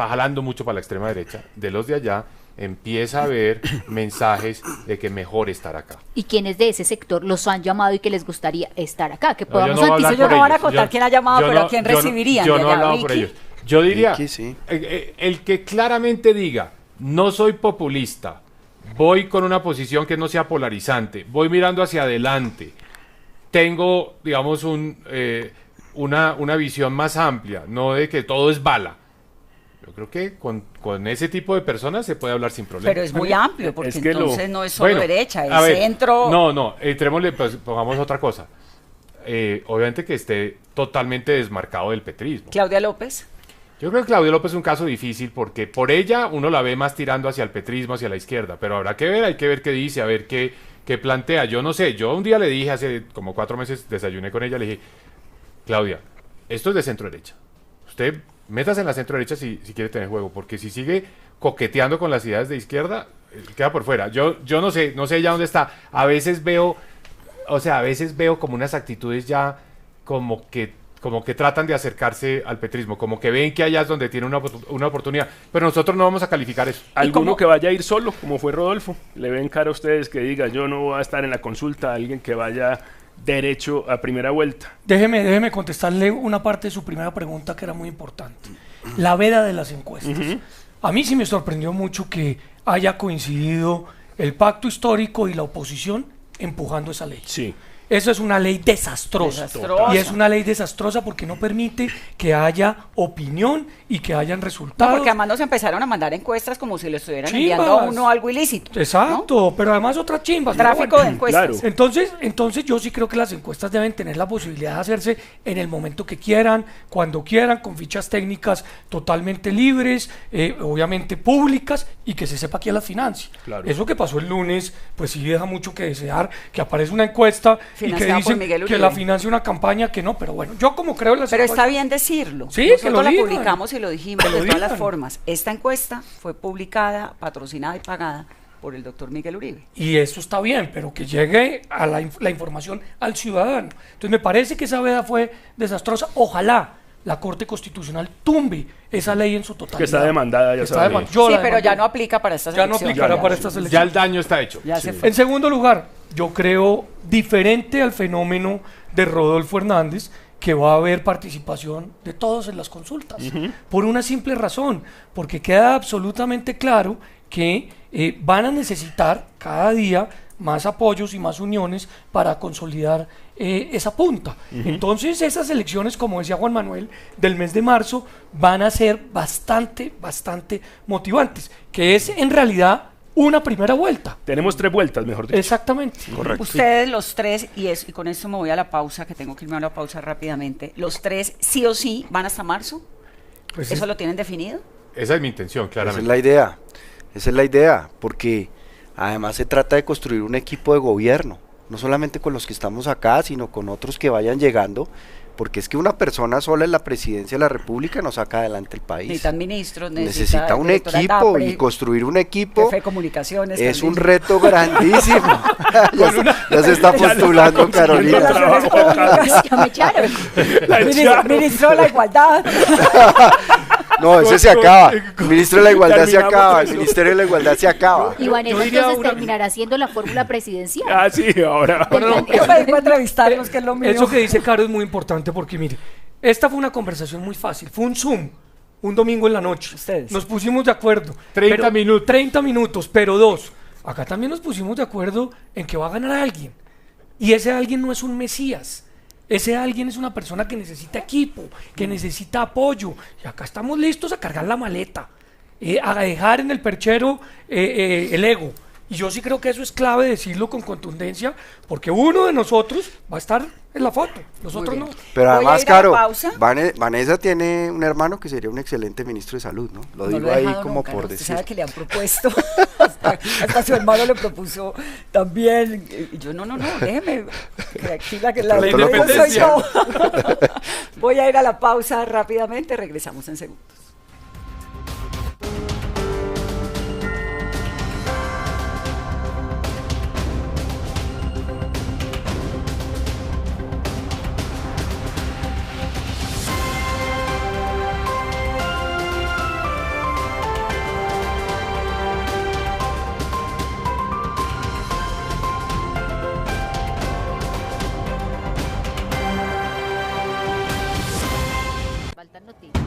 jalando mucho para la extrema derecha, de los de allá empieza a haber mensajes de que mejor estar acá. ¿Y quiénes de ese sector los han llamado y que les gustaría estar acá? Que No, podamos yo no voy a hablar anticipar. por no van a ellos. contar quién ha llamado, pero a quién yo no- recibirían Yo de no he allá, hablado por Vicky. ellos. Yo diría, Vicky, sí. el que claramente diga, no soy populista, voy con una posición que no sea polarizante, voy mirando hacia adelante, tengo, digamos, una visión más amplia, no de que todo es bala. Yo creo que con ese tipo de personas se puede hablar sin problema. Pero es muy amplio, porque Es que entonces no es solo Bueno, derecha, a es ver, centro. No, entrémosle, pues, pongamos otra cosa. Obviamente que esté totalmente desmarcado del petrismo. Claudia López. Yo creo que Claudia López es un caso difícil porque por ella uno la ve más tirando hacia el petrismo, hacia la izquierda, pero habrá que ver, hay que ver qué dice, a ver qué plantea. Yo no sé, yo un día le dije, hace como 4 meses, desayuné con ella, le dije, Claudia, esto es de centro derecha. Usted métase en la centro derecha si quiere tener juego, porque si sigue coqueteando con las ideas de izquierda, queda por fuera. Yo no sé ya dónde está. A veces veo como unas actitudes ya como que tratan de acercarse al petrismo, como que ven que allá es donde tiene una oportunidad, pero nosotros no vamos a calificar eso. Alguno que vaya a ir solo, como fue Rodolfo, le ven cara a ustedes que diga, yo no voy a estar en la consulta, alguien que vaya derecho a primera vuelta. Déjeme contestarle una parte de su primera pregunta que era muy importante. La veda de las encuestas. A mí sí me sorprendió mucho que haya coincidido el pacto histórico y la oposición empujando esa ley. Sí. Eso es una ley desastrosa. Y es una ley desastrosa porque no permite que haya opinión y que hayan No, resultados. porque además nos empezaron a mandar encuestas como si le estuvieran Chimbas. enviando a uno algo ilícito. Exacto, pero además otra chimba. Tráfico de encuestas. Claro. Entonces yo sí creo que las encuestas deben tener la posibilidad de hacerse en el momento que quieran, cuando quieran, con fichas técnicas totalmente libres, obviamente públicas, y que se sepa quién las financia. Claro. Eso que pasó el lunes, pues sí deja mucho que desear, que aparece una encuesta y que Financiada por dicen Miguel que Uribe. la financia una campaña que no, pero bueno, yo como creo en las Pero encuestas- está bien decirlo. Sí, Nosotros que lo la digan. publicamos y lo dijimos Que lo de todas las digan. formas. Esta encuesta fue publicada, patrocinada y pagada por el doctor Miguel Uribe. Y eso está bien, pero que llegue a la información al ciudadano. Entonces me parece que esa veda fue desastrosa. Ojalá la Corte Constitucional tumbe esa ley en su totalidad. Que está demandada, ya Está sabe. demandada. Yo Sí, la pero ya demandé. no aplica para estas Ya no elecciones. aplicará Ya. para estas Ya elecciones. el daño está hecho. Ya se fue. En segundo lugar, yo creo diferente al fenómeno de Rodolfo Hernández, que va a haber participación de todos en las consultas, por una simple razón, porque queda absolutamente claro que van a necesitar cada día más apoyos y más uniones para consolidar esa punta. Entonces esas elecciones, como decía Juan Manuel, del mes de marzo, van a ser bastante motivantes, que es en realidad una primera vuelta. Tenemos 3 vueltas, mejor dicho. Exactamente. Correcto. Ustedes los tres, y con esto me voy a la pausa, que tengo que irme a la pausa rápidamente, los tres sí o sí van hasta marzo. Pues ¿Eso lo tienen definido? Esa es mi intención, Esa claramente. es la idea. Esa es la idea, porque además se trata de construir un equipo de gobierno, no solamente con los que estamos acá, sino con otros que vayan llegando, porque es que una persona sola en la presidencia de la República no saca adelante el país. Necesitan ministros, Necesita un directora equipo, DAPRE, y construir un equipo jefe de comunicaciones. es un también. reto grandísimo. ya se está postulando Carolina. Relaciones públicas. Ya me echaron. Ministro de la Igualdad. No, ese se acaba. El ministro de la Igualdad se Terminamos acaba. eso. El Ministerio de la Igualdad se acaba. Y Vanessa Yo diría entonces una- terminará siendo la fórmula presidencial. Ah, sí, ahora. Yo me digo a entrevistarlos, que es lo mío. Eso que dice Caro es muy importante porque, mire, esta fue una conversación muy fácil. Fue un Zoom, un domingo en la noche. Ustedes. Nos pusimos de acuerdo. 30 minutos. 30 minutos, pero 2. acá también nos pusimos de acuerdo en que va a ganar alguien. Y ese alguien no es un mesías. Ese alguien es una persona que necesita equipo, que necesita apoyo. Y acá estamos listos a cargar la maleta, a dejar en el perchero el ego. Y yo sí creo que eso es clave decirlo con contundencia, porque uno de nosotros va a estar en la foto, nosotros no. Pero Voy además, a ir a la Caro, pausa. Vanessa tiene un hermano que sería un excelente ministro de salud, ¿no? Lo digo ahí como nunca, por ¿no? decir. Usted sabe que le han propuesto, hasta su hermano le propuso también. Y yo, no, déjeme, que aquí la que la La propongo soy independencia. yo. Voy a ir a la pausa rápidamente, regresamos en segundos. Faltan noticias.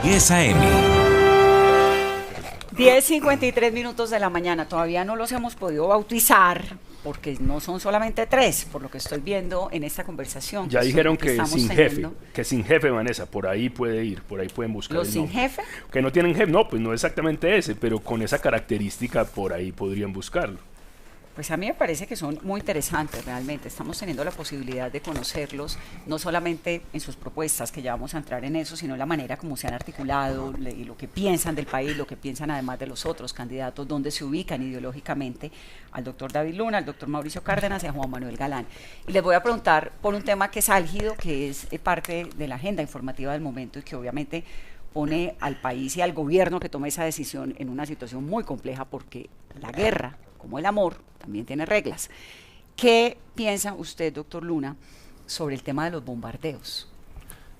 10 AM. 10:53 minutos de la mañana. Todavía no los hemos podido bautizar porque no son solamente 3, por lo que estoy viendo en esta conversación. Ya dijeron que sin teniendo. jefe, que sin jefe, Vanessa, por ahí puede ir, por ahí pueden buscar. ¿Los sin jefe? Que no tienen jefe, no, pues no exactamente ese, pero con esa característica por ahí podrían buscarlo. Pues a mí me parece que son muy interesantes realmente. Estamos teniendo la posibilidad de conocerlos, no solamente en sus propuestas, que ya vamos a entrar en eso, sino la manera como se han articulado y lo que piensan del país, lo que piensan además de los otros candidatos, dónde se ubican ideológicamente, al doctor David Luna, al doctor Mauricio Cárdenas y a Juan Manuel Galán. Y les voy a preguntar por un tema que es álgido, que es parte de la agenda informativa del momento y que obviamente pone al país y al gobierno que tome esa decisión en una situación muy compleja, porque la guerra, como el amor, también tiene reglas. ¿Qué piensa usted, doctor Luna, sobre el tema de los bombardeos?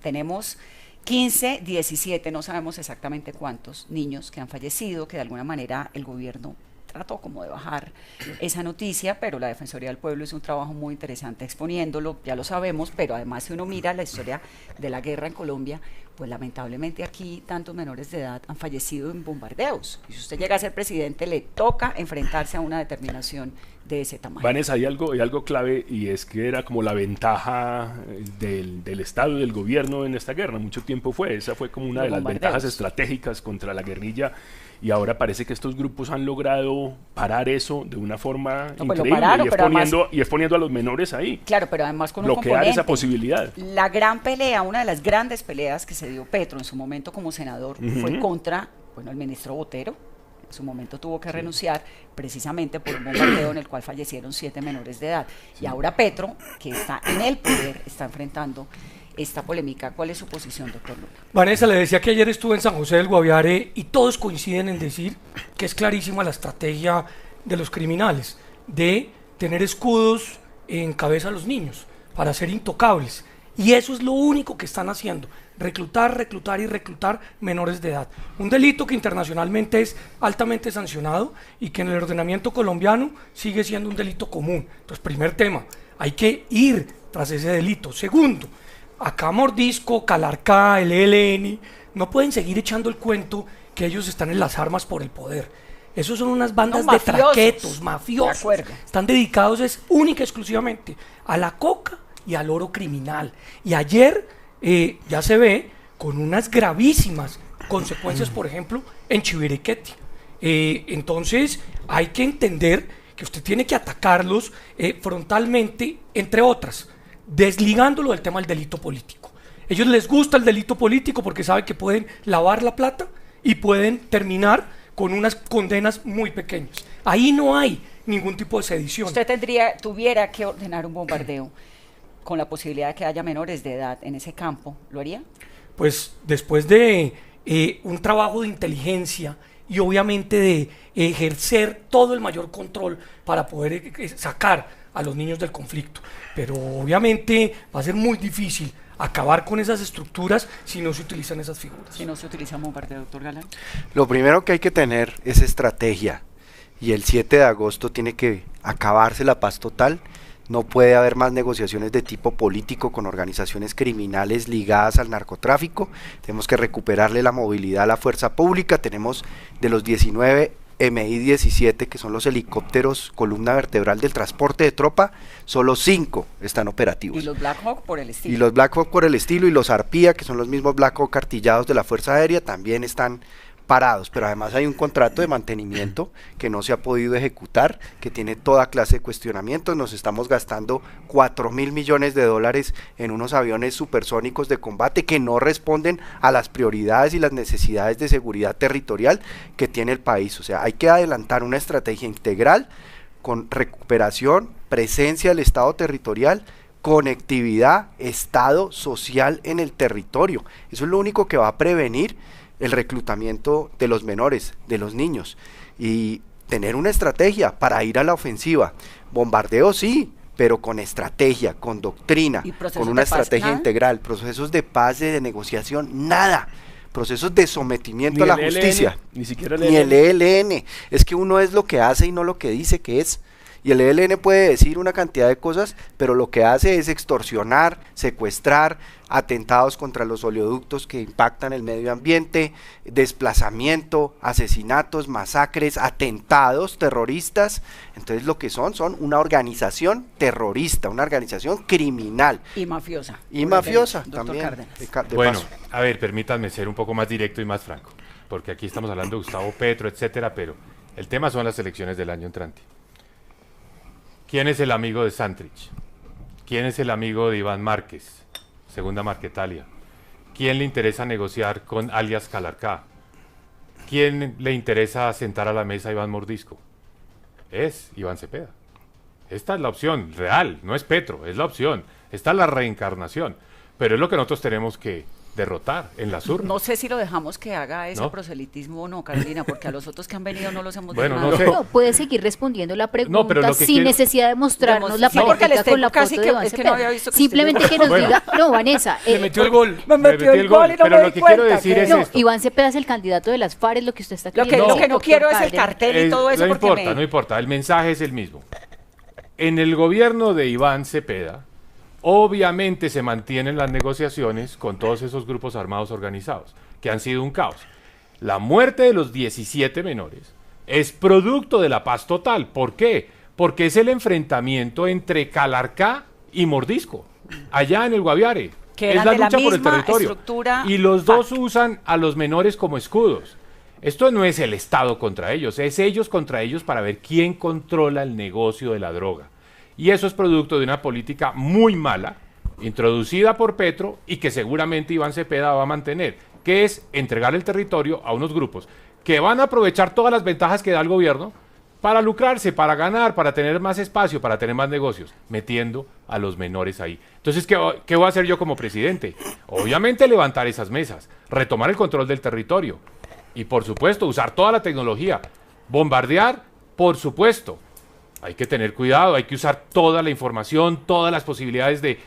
Tenemos 15, 17, no sabemos exactamente cuántos niños que han fallecido, que de alguna manera el gobierno trató como de bajar esa noticia, pero la Defensoría del Pueblo hizo un trabajo muy interesante exponiéndolo, ya lo sabemos, pero además si uno mira la historia de la guerra en Colombia, pues lamentablemente aquí tantos menores de edad han fallecido en bombardeos. Y si usted llega a ser presidente, le toca enfrentarse a una determinación de ese tamaño. Vanessa, hay algo clave, y es que era como la ventaja del Estado y del gobierno en esta guerra. Mucho tiempo esa fue como una de las ventajas estratégicas contra la guerrilla, y ahora parece que estos grupos han logrado parar eso de una forma increíble, y es poniendo a los menores ahí. Claro, pero además con un bloquear componente, esa posibilidad. La gran pelea, una de las grandes peleas que se dio Petro en su momento como senador, fue contra, el ministro Botero. En su momento tuvo que renunciar precisamente por un bombardeo en el cual fallecieron 7 menores de edad. Y ahora Petro, que está en el poder, está enfrentando esta polémica. ¿Cuál es su posición, doctor Luna? Vanessa, le decía que ayer estuve en San José del Guaviare y todos coinciden en decir que es clarísima la estrategia de los criminales de tener escudos en cabeza a los niños para ser intocables. Y eso es lo único que están haciendo, reclutar y reclutar menores de edad. Un delito que internacionalmente es altamente sancionado y que en el ordenamiento colombiano sigue siendo un delito común. Entonces, primer tema, hay que ir tras ese delito. Segundo, acá Mordisco, Calarcá, el ELN, no pueden seguir echando el cuento que ellos están en las armas por el poder. Esos son unas bandas de traquetos, mafiosos. De acuerdo. Están dedicados única y exclusivamente a la coca y al oro criminal. Y ayer ya se ve con unas gravísimas consecuencias, por ejemplo, en Chiviriquete. Entonces hay que entender que usted tiene que atacarlos frontalmente, entre otras, desligándolo del tema del delito político. Ellos les gusta el delito político porque saben que pueden lavar la plata y pueden terminar con unas condenas muy pequeñas. Ahí no hay ningún tipo de sedición. Usted tuviera que ordenar un bombardeo con la posibilidad de que haya menores de edad en ese campo, ¿lo haría? Pues después de un trabajo de inteligencia y obviamente de ejercer todo el mayor control para poder sacar a los niños del conflicto. Pero obviamente va a ser muy difícil acabar con esas estructuras si no se utilizan esas figuras. Si no se utiliza un bombardeo, doctor Galán. Lo primero que hay que tener es estrategia, y el 7 de agosto tiene que acabarse la paz total. No puede haber más negociaciones de tipo político con organizaciones criminales ligadas al narcotráfico. Tenemos que recuperarle la movilidad a la fuerza pública. Tenemos de los 19 MI-17, que son los helicópteros columna vertebral del transporte de tropa, solo 5 están operativos. Y los Black Hawk por el estilo. Y los Black Hawk por el estilo, y los Arpía, que son los mismos Black Hawk artillados de la Fuerza Aérea, también están parados, pero además hay un contrato de mantenimiento que no se ha podido ejecutar, que tiene toda clase de cuestionamientos. Nos estamos gastando $4.000 millones en unos aviones supersónicos de combate que no responden a las prioridades y las necesidades de seguridad territorial que tiene el país. O sea, hay que adelantar una estrategia integral con recuperación, presencia del Estado territorial, conectividad, Estado social en el territorio. Eso es lo único que va a prevenir el reclutamiento de los menores, de los niños, y tener una estrategia para ir a la ofensiva. Bombardeo sí, pero con estrategia, con doctrina, con una estrategia integral. Procesos de paz, de negociación, nada. Procesos de sometimiento a la justicia. Ni siquiera el ELN. Es que uno es lo que hace y no lo que dice que es. Y el ELN puede decir una cantidad de cosas, pero lo que hace es extorsionar, secuestrar, atentados contra los oleoductos que impactan el medio ambiente, desplazamiento, asesinatos, masacres, atentados terroristas. Entonces lo que son una organización terrorista, una organización criminal. Y mafiosa. Y mafiosa doctor también. Bueno, a ver, permítanme ser un poco más directo y más franco, porque aquí estamos hablando de Gustavo Petro, etcétera, pero el tema son las elecciones del año entrante. ¿Quién es el amigo de Santrich? ¿Quién es el amigo de Iván Márquez? Segunda Marquetalia. ¿Quién le interesa negociar con alias Calarcá? ¿Quién le interesa sentar a la mesa a Iván Mordisco? Es Iván Cepeda. Esta es la opción real, no es Petro, es la opción. Esta es la reencarnación. Pero es lo que nosotros tenemos que derrotar en las urnas. No sé si lo dejamos que haga ese ¿No? proselitismo o no, Carolina, porque a los otros que han venido no los hemos Bueno, dejado. no sé. No, puede seguir respondiendo la pregunta pero lo que sin quiero- necesidad de mostrarnos la Sí, porque pareja les con la tengo casi foto que- de Iván es que no Cepeda. había visto que Simplemente usted- que nos Bueno. diga, no, Vanessa, Le metió el gol. Me metió el gol y no pero me lo di que quiero cuenta. decir es no, esto. Iván Cepeda es el candidato de las FARC, es lo que usted está Lo que, queriendo lo decir, que no doctor quiero es el Cárdenas. cartel y todo eso No porque importa, me... no importa, el mensaje es el mismo. En el gobierno de Iván Cepeda, obviamente se mantienen las negociaciones con todos esos grupos armados organizados, que han sido un caos. La muerte de los 17 menores es producto de la paz total. ¿Por qué? Porque es el enfrentamiento entre Calarcá y Mordisco, allá en el Guaviare. Que Es eran la de la lucha por el misma territorio. estructura Y los dos FARC. usan a los menores como escudos. Esto no es el Estado contra ellos, es ellos contra ellos para ver quién controla el negocio de la droga. Y eso es producto de una política muy mala, introducida por Petro y que seguramente Iván Cepeda va a mantener, que es entregar el territorio a unos grupos que van a aprovechar todas las ventajas que da el gobierno para lucrarse, para ganar, para tener más espacio, para tener más negocios, metiendo a los menores ahí. Entonces, ¿qué voy a hacer yo como presidente? Obviamente levantar esas mesas, retomar el control del territorio y, por supuesto, usar toda la tecnología. Bombardear, por supuesto. Hay que tener cuidado, hay que usar toda la información, todas las posibilidades de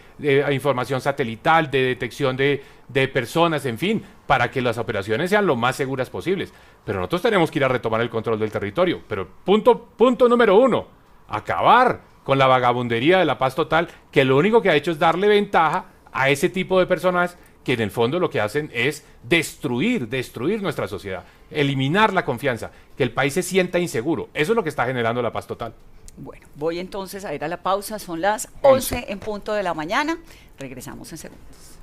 información satelital, de detección de personas, en fin, para que las operaciones sean lo más seguras posibles. Pero nosotros tenemos que ir a retomar el control del territorio. Pero punto número 1, acabar con la vagabundería de la paz total, que lo único que ha hecho es darle ventaja a ese tipo de personas que en el fondo lo que hacen es destruir nuestra sociedad, eliminar la confianza, que el país se sienta inseguro. Eso es lo que está generando la paz total. Bueno, voy entonces a ir a la pausa, son las 11 en punto de la mañana, regresamos en segundos.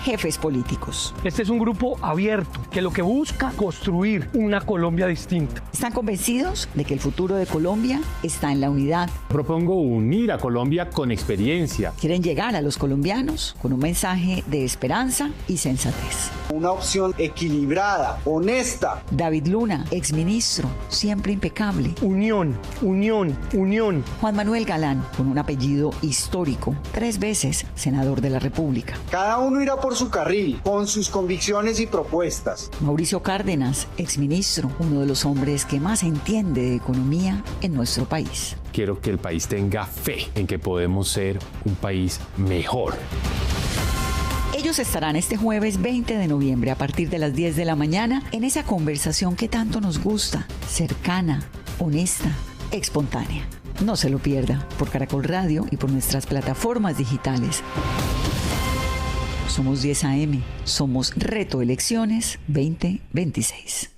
jefes políticos. Este es un grupo abierto que lo que busca construir una Colombia distinta. Están convencidos de que el futuro de Colombia está en la unidad. Propongo unir a Colombia con experiencia. Quieren llegar a los colombianos con un mensaje de esperanza y sensatez. Una opción equilibrada, honesta. David Luna, exministro, siempre impecable. Unión, unión, unión. Juan Manuel Galán, con un apellido histórico, 3 veces senador de la República. Cada uno irá por su carril, con sus convicciones y propuestas. Mauricio Cárdenas, exministro, uno de los hombres que más entiende de economía en nuestro país. Quiero que el país tenga fe en que podemos ser un país mejor. Ellos estarán este jueves 20 de noviembre a partir de las 10 de la mañana en esa conversación que tanto nos gusta, cercana, honesta, espontánea. No se lo pierda por Caracol Radio y por nuestras plataformas digitales. Somos 10 AM, somos Reto Elecciones 2026.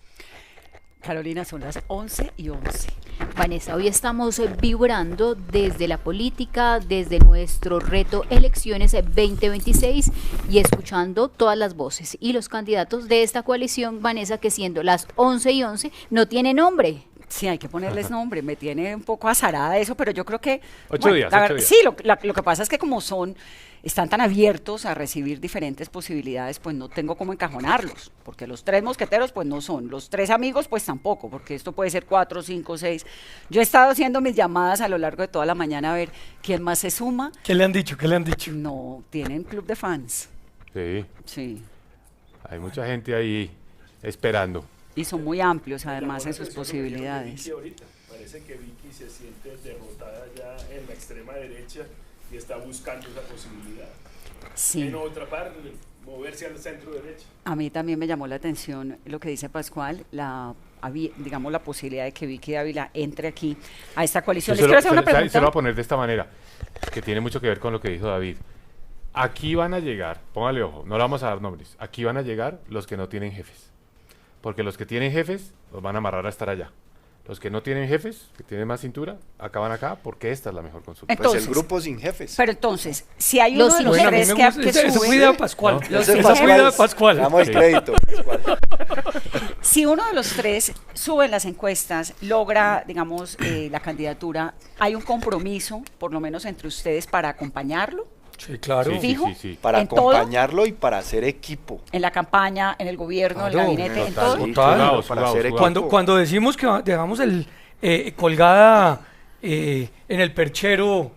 Carolina, son las 11:11. Vanessa, hoy estamos vibrando desde la política, desde nuestro reto Elecciones 2026 y escuchando todas las voces y los candidatos de esta coalición, Vanessa, que siendo las 11:11 no tiene nombre. Sí, hay que ponerles nombre, me tiene un poco azarada eso, pero yo creo que... 8 días. Sí, lo que pasa es que como están tan abiertos a recibir diferentes posibilidades, pues no tengo cómo encajonarlos, porque los 3 mosqueteros pues no son, los 3 amigos pues tampoco, porque esto puede ser 4, 5, 6. Yo he estado haciendo mis llamadas a lo largo de toda la mañana a ver quién más se suma. ¿Qué le han dicho? ¿Qué le han dicho? No, tienen club de fans. Sí. Sí. Hay mucha gente ahí esperando. Y son muy amplios además en sus posibilidades. Parece que Vicky se siente derrotada ya en la extrema derecha y está buscando esa posibilidad. Sí. En otra parte, moverse al centro derecha. A mí también me llamó la atención lo que dice Pascual, la posibilidad de que Vicky Dávila entre aquí a esta coalición. Se lo voy a poner de esta manera, que tiene mucho que ver con lo que dijo David. Aquí van a llegar, póngale ojo, no le vamos a dar nombres, aquí van a llegar los que no tienen jefes. Porque los que tienen jefes los van a amarrar a estar allá. Los que no tienen jefes, que tienen más cintura, acaban acá porque esta es la mejor consulta. Entonces, pues el grupo sin jefes. Pero entonces, si hay uno de los 3 que sube... Eso cuida Pascual. No, eso cuida Pascual. Damos el crédito. Si uno de los 3 sube en las encuestas, logra, digamos, la candidatura, ¿hay un compromiso, por lo menos entre ustedes, para acompañarlo? Sí, claro. Sí. Para acompañarlo y para hacer equipo. En la campaña, en el gobierno, en el gabinete, en todo. Total. Para hacer equipo. Cuando decimos que dejamos colgada en el perchero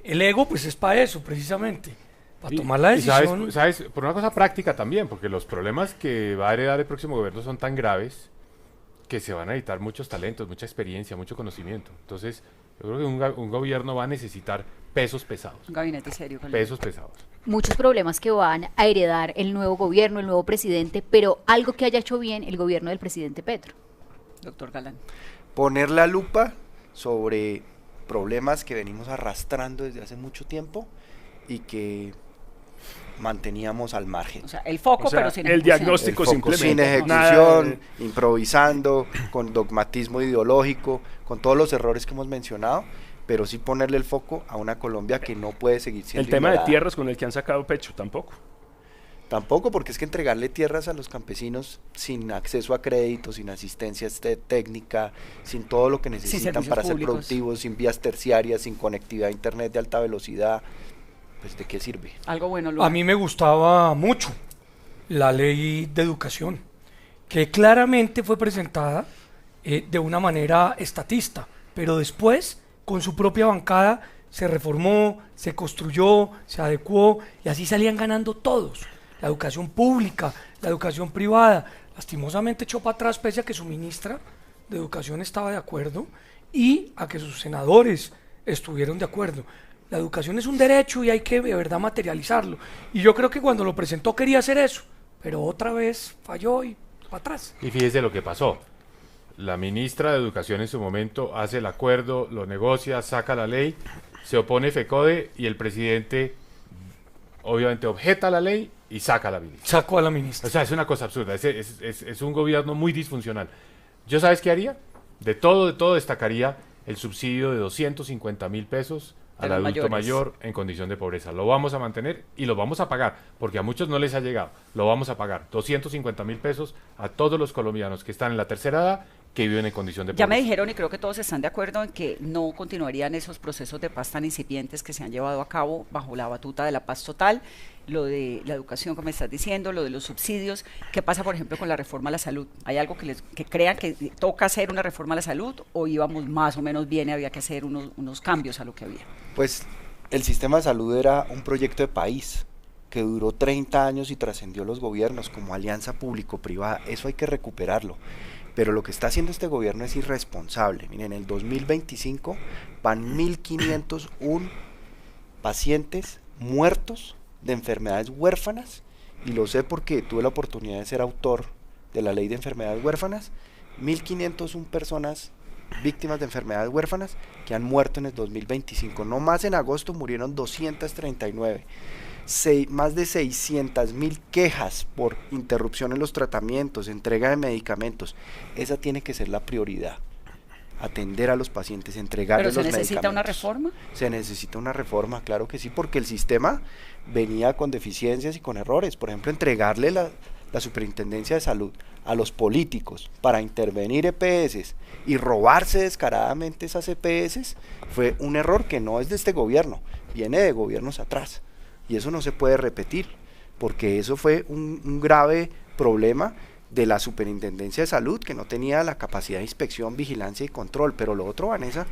el ego, pues es para eso, precisamente. Para tomar la decisión. Y sabes, por una cosa práctica también, porque los problemas que va a heredar el próximo gobierno son tan graves que se van a necesitar muchos talentos, mucha experiencia, mucho conocimiento. Entonces, yo creo que un gobierno va a necesitar pesos pesados. Un gabinete serio. Pesos pesados. Muchos problemas que van a heredar el nuevo gobierno, el nuevo presidente, pero algo que haya hecho bien el gobierno del presidente Petro. Doctor Galán. Poner la lupa sobre problemas que venimos arrastrando desde hace mucho tiempo y que manteníamos al margen. O sea, el foco, pero sin el diagnóstico simplemente. Sin ejecución, improvisando, con dogmatismo ideológico, con todos los errores que hemos mencionado, pero sí ponerle el foco a una Colombia que no puede seguir siendo el tema ignorada. de tierras con el que han sacado pecho, tampoco. Tampoco, porque es que entregarle tierras a los campesinos sin acceso a crédito, sin asistencia técnica, sin todo lo que necesitan para ser productivos, sin vías terciarias, sin conectividad a internet de alta velocidad, pues ¿de qué sirve? Algo bueno. A mí me gustaba mucho la ley de educación, que claramente fue presentada de una manera estatista, pero después, con su propia bancada, se reformó, se construyó, se adecuó, y así salían ganando todos. La educación pública, la educación privada. Lastimosamente echó para atrás, pese a que su ministra de Educación estaba de acuerdo y a que sus senadores estuvieron de acuerdo. La educación es un derecho y hay que de verdad materializarlo. Y yo creo que cuando lo presentó quería hacer eso, pero otra vez falló y para atrás. Y fíjese lo que pasó. La ministra de Educación en su momento hace el acuerdo, lo negocia, saca la ley, se opone FECODE y el presidente obviamente objeta la ley y saca a la ministra. Sacó a la ministra. O sea, es una cosa absurda, es un gobierno muy disfuncional. ¿Yo sabes qué haría? De todo destacaría el subsidio de 250.000 pesos al adulto mayor en condición de pobreza. Lo vamos a mantener y lo vamos a pagar, porque a muchos no les ha llegado. Lo vamos a pagar, 250.000 pesos a todos los colombianos que están en la tercera edad, que viven en condición de pobreza. Ya me dijeron, y creo que todos están de acuerdo en que no continuarían esos procesos de paz tan incipientes que se han llevado a cabo bajo la batuta de la paz total, lo de la educación que me estás diciendo, lo de los subsidios. ¿Qué pasa, por ejemplo, con la reforma a la salud? ¿Hay algo que crean que toca hacer una reforma a la salud, o íbamos más o menos bien y había que hacer unos cambios a lo que había? Pues el sistema de salud era un proyecto de país que duró 30 años y trascendió los gobiernos como alianza público-privada. Eso hay que recuperarlo. Pero lo que está haciendo este gobierno es irresponsable. Miren, en el 2025 van 1.501 pacientes muertos de enfermedades huérfanas, y lo sé porque tuve la oportunidad de ser autor de la ley de enfermedades huérfanas. 1.501 personas víctimas de enfermedades huérfanas que han muerto en el 2025. No más, en agosto murieron 239. Más de 600.000 quejas por interrupción en los tratamientos, entrega de medicamentos. Esa tiene que ser la prioridad: atender a los pacientes, entregarles los medicamentos. ¿Pero se necesita una reforma? Se necesita una reforma, claro que sí, porque el sistema venía con deficiencias y con errores. Por ejemplo, entregarle la Superintendencia de Salud a los políticos para intervenir EPS y robarse descaradamente esas EPS fue un error que no es de este gobierno, viene de gobiernos atrás. Y eso no se puede repetir, porque eso fue un grave problema de la Superintendencia de Salud, que no tenía la capacidad de inspección, vigilancia y control. Pero lo otro, Vanessa,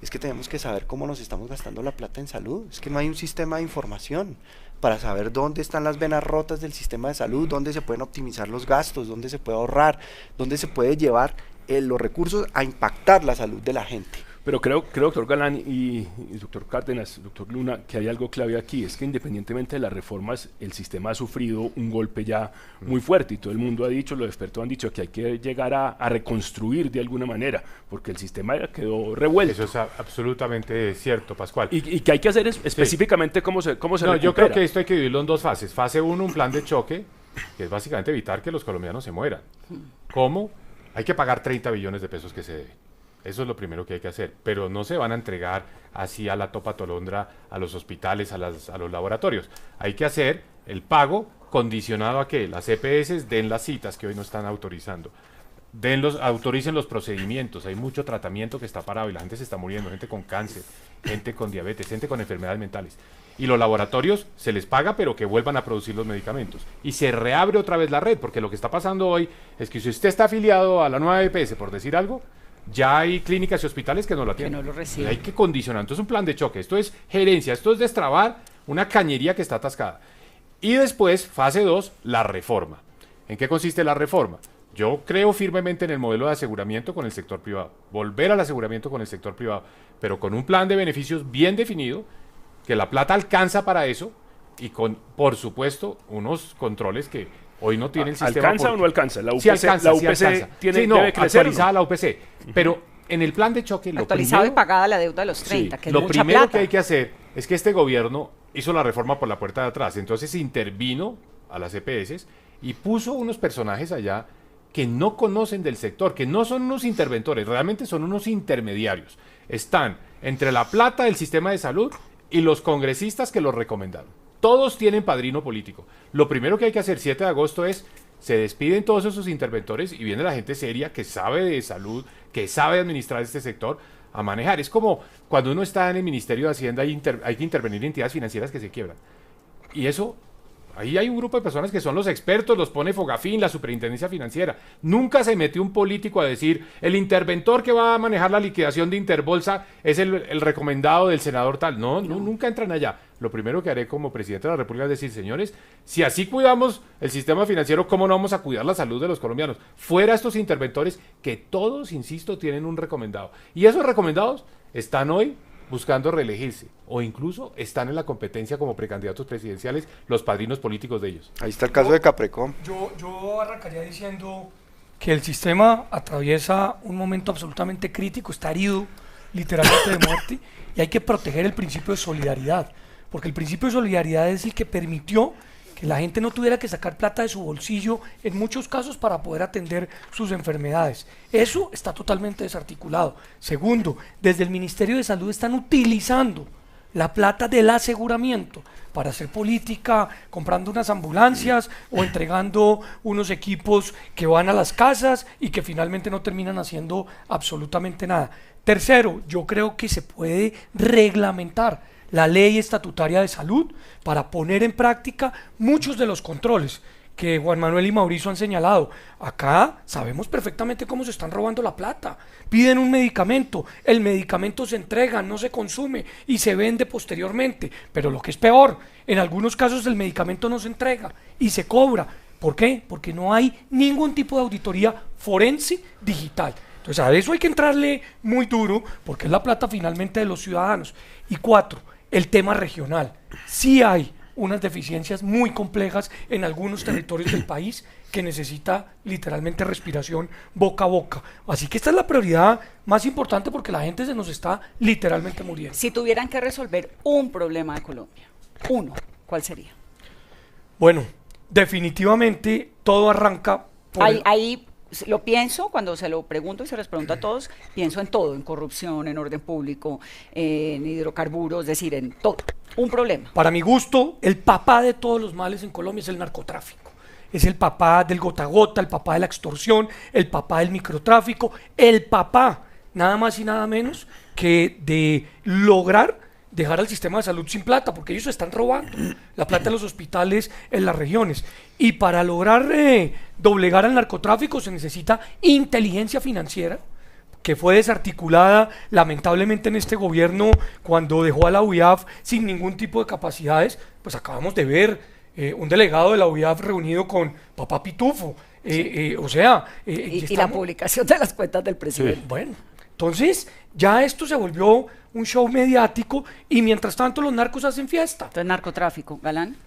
es que tenemos que saber cómo nos estamos gastando la plata en salud. Es que no hay un sistema de información para saber dónde están las venas rotas del sistema de salud, dónde se pueden optimizar los gastos, dónde se puede ahorrar, dónde se puede llevar los recursos a impactar la salud de la gente. Pero creo, doctor Galán y doctor Cárdenas, doctor Luna, que hay algo clave aquí, es que independientemente de las reformas, el sistema ha sufrido un golpe ya muy fuerte, y todo el mundo ha dicho, los expertos han dicho que hay que llegar a reconstruir de alguna manera, porque el sistema ya quedó revuelto. Eso es absolutamente cierto, Pascual. ¿Y qué hay que hacer específicamente? ¿Cómo se recupera? Yo creo que esto hay que dividirlo en dos fases. Fase 1, un plan de choque, que es básicamente evitar que los colombianos se mueran. ¿Cómo? Hay que pagar 30 billones de pesos que se deben. Eso es lo primero que hay que hacer, pero no se van a entregar así a la topa tolondra a los hospitales, a los laboratorios. Hay que hacer el pago condicionado a que las EPS den las citas que hoy no están autorizando, autoricen los procedimientos. Hay mucho tratamiento que está parado y la gente se está muriendo, gente con cáncer, gente con diabetes, gente con enfermedades mentales. Y los laboratorios se les paga, pero que vuelvan a producir los medicamentos. Y se reabre otra vez la red, porque lo que está pasando hoy es que si usted está afiliado a la nueva EPS, por decir algo, ya hay clínicas y hospitales que no lo atienden. Que no lo reciben. Hay que condicionar. Entonces, un plan de choque. Esto es gerencia, esto es destrabar una cañería que está atascada. Y después, fase 2, la reforma. ¿En qué consiste la reforma? Yo creo firmemente en el modelo de aseguramiento con el sector privado. Volver al aseguramiento con el sector privado, pero con un plan de beneficios bien definido, que la plata alcanza para eso, y con, por supuesto, unos controles que hoy no tiene el sistema. ¿Alcanza o no alcanza? La UPC, sí alcanza, la UPC sí alcanza. Tiene, sí, no, debe crecer, actualizada ¿no? la UPC. Pero en el plan de choque, actualizado y pagada la deuda de los 30, que es lo mucha primero plata. que hay que hacer es que este gobierno hizo la reforma por la puerta de atrás. Entonces intervino a las EPS y puso unos personajes allá que no conocen del sector, que no son unos interventores, realmente son unos intermediarios. Están entre la plata del sistema de salud y los congresistas que los recomendaron. Todos tienen padrino político. Lo primero que hay que hacer 7 de agosto es, se despiden todos esos interventores y viene la gente seria que sabe de salud, que sabe administrar este sector a manejar. Es como cuando uno está en el Ministerio de Hacienda y hay que intervenir en entidades financieras que se quiebran. Y eso, ahí hay un grupo de personas que son los expertos, los pone Fogafín, la Superintendencia Financiera. Nunca se metió un político a decir, el interventor que va a manejar la liquidación de Interbolsa es el recomendado del senador tal. No, nunca entran allá. Lo primero que haré como presidente de la República es decir, señores, si así cuidamos el sistema financiero, ¿cómo no vamos a cuidar la salud de los colombianos? Fuera estos interventores que todos, insisto, tienen un recomendado. Y esos recomendados están hoy buscando reelegirse o incluso están en la competencia como precandidatos presidenciales los padrinos políticos de ellos. Ahí está el caso de Caprecom. Yo arrancaría diciendo que el sistema atraviesa un momento absolutamente crítico, está herido literalmente de muerte, y hay que proteger el principio de solidaridad, porque el principio de solidaridad es el que permitió que la gente no tuviera que sacar plata de su bolsillo en muchos casos para poder atender sus enfermedades. Eso está totalmente desarticulado. Segundo, desde el Ministerio de Salud están utilizando la plata del aseguramiento para hacer política, comprando unas ambulancias o entregando unos equipos que van a las casas y que finalmente no terminan haciendo absolutamente nada. Tercero, yo creo que se puede reglamentar la ley estatutaria de salud para poner en práctica muchos de los controles que Juan Manuel y Mauricio han señalado. Acá sabemos perfectamente cómo se están robando la plata. Piden un medicamento, el medicamento se entrega, no se consume y se vende posteriormente. Pero lo que es peor, en algunos casos el medicamento no se entrega y se cobra. ¿Por qué? Porque no hay ningún tipo de auditoría forense digital. Entonces a eso hay que entrarle muy duro porque es la plata finalmente de los ciudadanos. Y 4, el tema regional. Sí hay unas deficiencias muy complejas en algunos territorios del país que necesita literalmente respiración boca a boca. Así que esta es la prioridad más importante porque la gente se nos está literalmente muriendo. Si tuvieran que resolver un problema de Colombia, uno, ¿cuál sería? Bueno, definitivamente todo arranca por ahí lo pienso, cuando se lo pregunto y se les pregunto a todos, pienso en todo, en corrupción, en orden público, en hidrocarburos, es decir, en todo. Un problema. Para mi gusto, el papá de todos los males en Colombia es el narcotráfico. Es el papá del gota a gota, el papá de la extorsión, el papá del microtráfico, el papá, nada más y nada menos, que de lograr dejar al sistema de salud sin plata, porque ellos están robando la plata de los hospitales en las regiones. Y para lograr doblegar al narcotráfico se necesita inteligencia financiera, que fue desarticulada lamentablemente en este gobierno cuando dejó a la UIAF sin ningún tipo de capacidades. Pues acabamos de ver un delegado de la UIAF reunido con papá Pitufo, y la publicación de las cuentas del presidente. Sí. Bueno, entonces ya esto se volvió un show mediático y mientras tanto los narcos hacen fiesta. Entonces, narcotráfico, Galán.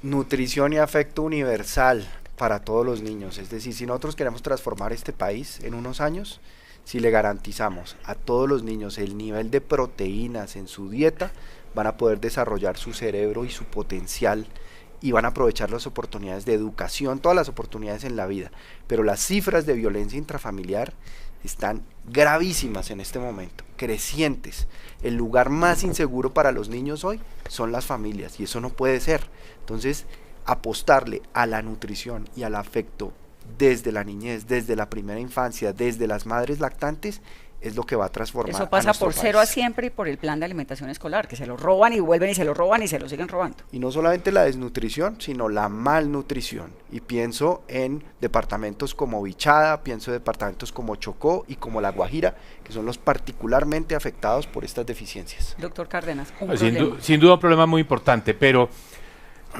Nutrición y afecto universal para todos los niños. Es decir, si nosotros queremos transformar este país en unos años, si le garantizamos a todos los niños el nivel de proteínas en su dieta, van a poder desarrollar su cerebro y su potencial y van a aprovechar las oportunidades de educación, todas las oportunidades en la vida. Pero las cifras de violencia intrafamiliar están gravísimas en este momento, crecientes. El lugar más inseguro para los niños hoy son las familias y eso no puede ser. Entonces, apostarle a la nutrición y al afecto desde la niñez, desde la primera infancia, desde las madres lactantes, es lo que va a transformar. Eso pasa por cero a siempre y por el plan de alimentación escolar, que se lo roban y vuelven y se lo roban y se lo siguen robando. Y no solamente la desnutrición, sino la malnutrición. Y pienso en departamentos como Vichada, pienso en departamentos como Chocó y como La Guajira, que son los particularmente afectados por estas deficiencias. Doctor Cárdenas, sin duda un problema muy importante, pero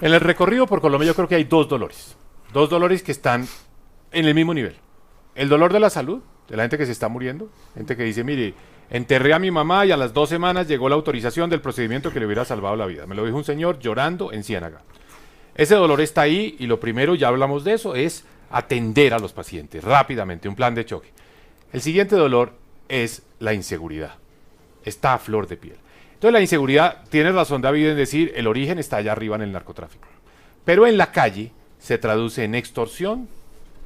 en el recorrido por Colombia yo creo que hay dos dolores que están en el mismo nivel. El dolor de la salud, de la gente que se está muriendo, gente que dice, mire, enterré a mi mamá y a las 2 semanas llegó la autorización del procedimiento que le hubiera salvado la vida. Me lo dijo un señor llorando en Ciénaga. Ese dolor está ahí y lo primero, ya hablamos de eso, es atender a los pacientes rápidamente, un plan de choque. El siguiente dolor es la inseguridad. Está a flor de piel. Entonces la inseguridad, tiene razón David en decir, el origen está allá arriba en el narcotráfico. Pero en la calle se traduce en extorsión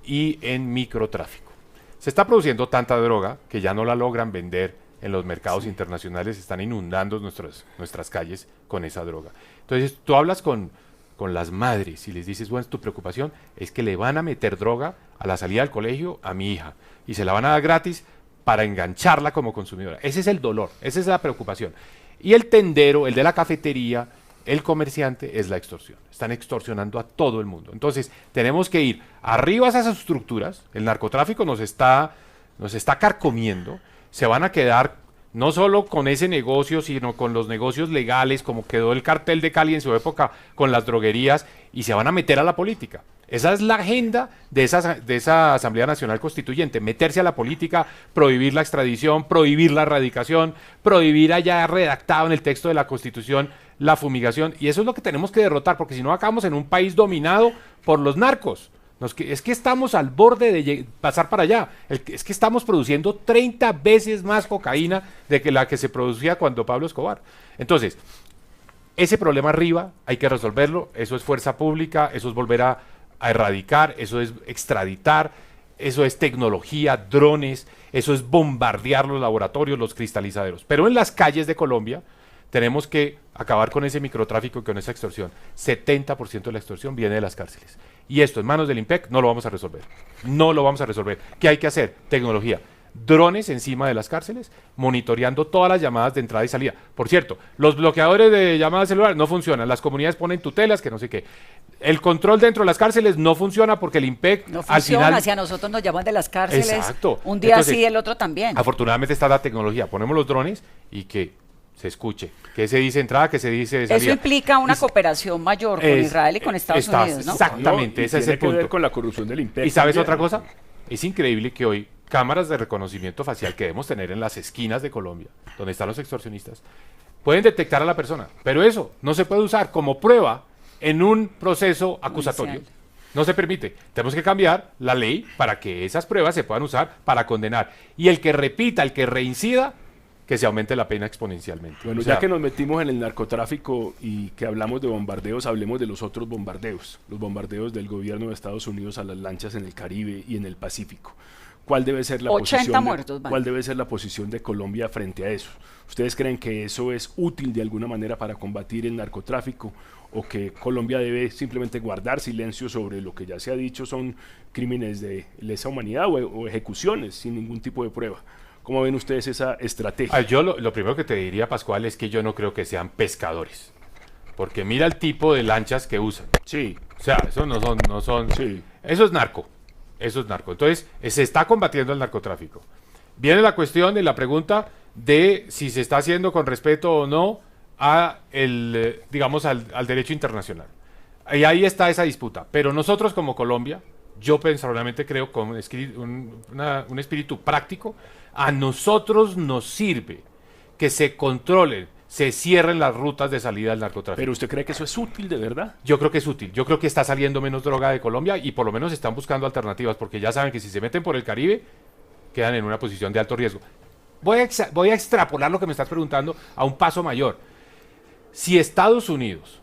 y en microtráfico. Se está produciendo tanta droga que ya no la logran vender en los mercados internacionales, están inundando nuestras calles con esa droga. Entonces tú hablas con las madres y les dices, bueno, tu preocupación es que le van a meter droga a la salida del colegio a mi hija y se la van a dar gratis para engancharla como consumidora. Ese es el dolor, esa es la preocupación. Y el tendero, el de la cafetería, el comerciante, es la extorsión. Están extorsionando a todo el mundo. Entonces, tenemos que ir arriba a esas estructuras. El narcotráfico nos está carcomiendo. Se van a quedar no solo con ese negocio, sino con los negocios legales, como quedó el cartel de Cali en su época con las droguerías, y se van a meter a la política. Esa es la agenda de esa Asamblea Nacional Constituyente, meterse a la política, prohibir la extradición, prohibir la erradicación, prohibir allá redactado en el texto de la Constitución la fumigación, y eso es lo que tenemos que derrotar, porque si no acabamos en un país dominado por los narcos. Es que estamos al borde de pasar para allá. Es que estamos produciendo 30 veces más cocaína de que la que se producía cuando Pablo Escobar. Entonces, ese problema arriba hay que resolverlo. Eso es fuerza pública, eso es volver a erradicar, eso es extraditar, eso es tecnología, drones, eso es bombardear los laboratorios, los cristalizaderos. Pero en las calles de Colombia Tenemos que acabar con ese microtráfico y con esa extorsión. 70% de la extorsión viene de las cárceles. Y esto en manos del IMPEC no lo vamos a resolver. No lo vamos a resolver. ¿Qué hay que hacer? Tecnología. Drones encima de las cárceles, monitoreando todas las llamadas de entrada y salida. Por cierto, los bloqueadores de llamadas celulares no funcionan. Las comunidades ponen tutelas, que no sé qué. El control dentro de las cárceles no funciona porque el IMPEC no funciona, al final... hacia nosotros nos llaman de las cárceles. Exacto. Un día Entonces, sí, el otro también. Afortunadamente está la tecnología. Ponemos los drones y que se escuche. ¿Qué se dice entrada? ¿Qué se dice salida? Eso implica una cooperación mayor con Israel y con Estados Unidos, ¿no? Exactamente, No, ese es el punto. Tiene que ver con la corrupción del IMPEC. ¿Y sabes otra cosa? Es increíble que hoy cámaras de reconocimiento facial que debemos tener en las esquinas de Colombia, donde están los extorsionistas, pueden detectar a la persona, pero eso no se puede usar como prueba en un proceso acusatorio. No se permite. Tenemos que cambiar la ley para que esas pruebas se puedan usar para condenar. Y el que repita, el que reincida, que se aumente la pena exponencialmente. Bueno, ya que nos metimos en el narcotráfico y que hablamos de bombardeos, hablemos de los otros bombardeos. Los bombardeos del gobierno de Estados Unidos a las lanchas en el Caribe y en el Pacífico. ¿Cuál debe ser la 80 muertos, ¿Cuál debe ser la posición de Colombia frente a eso? ¿Ustedes creen que eso es útil de alguna manera para combatir el narcotráfico o que Colombia debe simplemente guardar silencio sobre lo que ya se ha dicho son crímenes de lesa humanidad o ejecuciones sin ningún tipo de prueba? ¿Cómo ven ustedes esa estrategia? Yo lo primero que te diría, Pascual, es que yo no creo que sean pescadores. Porque mira el tipo de lanchas que usan. Sí. O sea, eso no son. Sí. Eso es narco. Eso es narco. Entonces, se está combatiendo el narcotráfico. Viene la cuestión y la pregunta de si se está haciendo con respeto o no a al derecho internacional. Y ahí está esa disputa. Pero nosotros como Colombia, yo personalmente creo con un espíritu práctico, a nosotros nos sirve que se controlen, se cierren las rutas de salida del narcotráfico. ¿Pero usted cree que eso es útil de verdad? Yo creo que es útil. Yo creo que está saliendo menos droga de Colombia y por lo menos están buscando alternativas porque ya saben que si se meten por el Caribe quedan en una posición de alto riesgo. Voy a extrapolar lo que me estás preguntando a un paso mayor. Si Estados Unidos,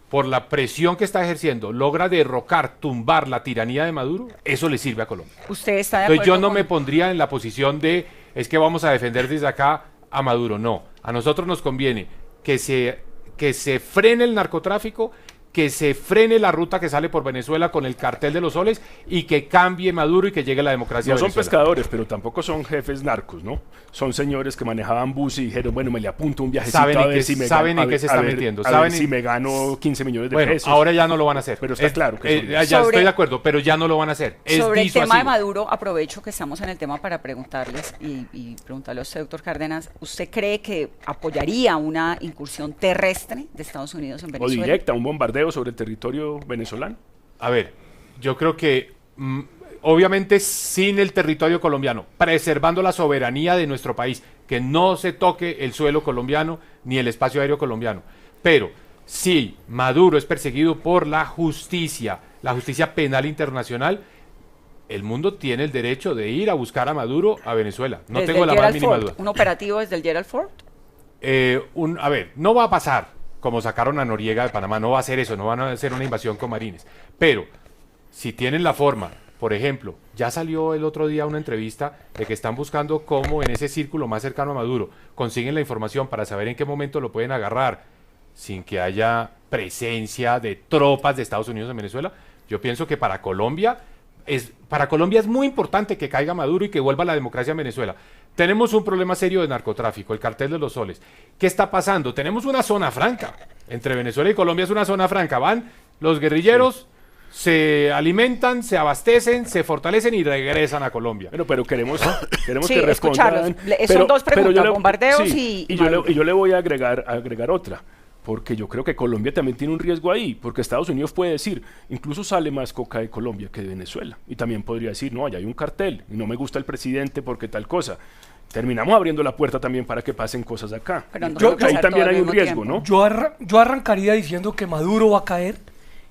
por la presión que está ejerciendo, logra derrocar, tumbar la tiranía de Maduro, eso le sirve a Colombia. ¿Usted está de acuerdo? Entonces yo no me pondría en la posición de es que vamos a defender desde acá a Maduro. No, a nosotros nos conviene que se frene el narcotráfico, que se frene la ruta que sale por Venezuela con el cartel de los soles y que cambie Maduro y que llegue la democracia No a son Venezuela. pescadores, pero tampoco son jefes narcos, ¿no? Son señores que manejaban bus y dijeron, bueno, me le apunto un viajecito Saben a ver si se está metiendo. Saben si me gano 15 millones de pesos. Ahora ya no lo van a hacer. Pero está claro que ya estoy de acuerdo, pero ya no lo van a hacer. Sobre el tema de Maduro, aprovecho que estamos en el tema para preguntarles y preguntarle a usted, doctor Cárdenas, ¿usted cree que apoyaría una incursión terrestre de Estados Unidos en Venezuela? O directa, un bombardeo sobre el territorio venezolano. A ver, yo creo que obviamente sin el territorio colombiano, preservando la soberanía de nuestro país, que no se toque el suelo colombiano ni el espacio aéreo colombiano. Pero si Maduro es perseguido por la justicia penal internacional, el mundo tiene el derecho de ir a buscar a Maduro a Venezuela. No tengo la más mínima duda. ¿Un operativo desde el Gerald Ford? A ver, no va a pasar como sacaron a Noriega de Panamá, no va a hacer eso, no van a hacer una invasión con marines. Pero si tienen la forma, por ejemplo, ya salió el otro día una entrevista de que están buscando cómo en ese círculo más cercano a Maduro consiguen la información para saber en qué momento lo pueden agarrar sin que haya presencia de tropas de Estados Unidos en Venezuela. Yo pienso que para Colombia es muy importante que caiga Maduro y que vuelva la democracia en Venezuela. Tenemos un problema serio de narcotráfico, el cartel de los soles. ¿Qué está pasando? Tenemos una zona franca. Entre Venezuela y Colombia es una zona franca. Van los guerrilleros, se alimentan, se abastecen, se fortalecen y regresan a Colombia. Pero queremos que respondan. Son dos preguntas, bombardeos y yo le voy a agregar otra. Porque yo creo que Colombia también tiene un riesgo ahí, porque Estados Unidos puede decir, incluso sale más coca de Colombia que de Venezuela, y también podría decir, no, allá hay un cartel, y no me gusta el presidente porque tal cosa. Terminamos abriendo la puerta también para que pasen cosas acá. Ahí también hay un riesgo, ¿no? Yo arrancaría diciendo que Maduro va a caer,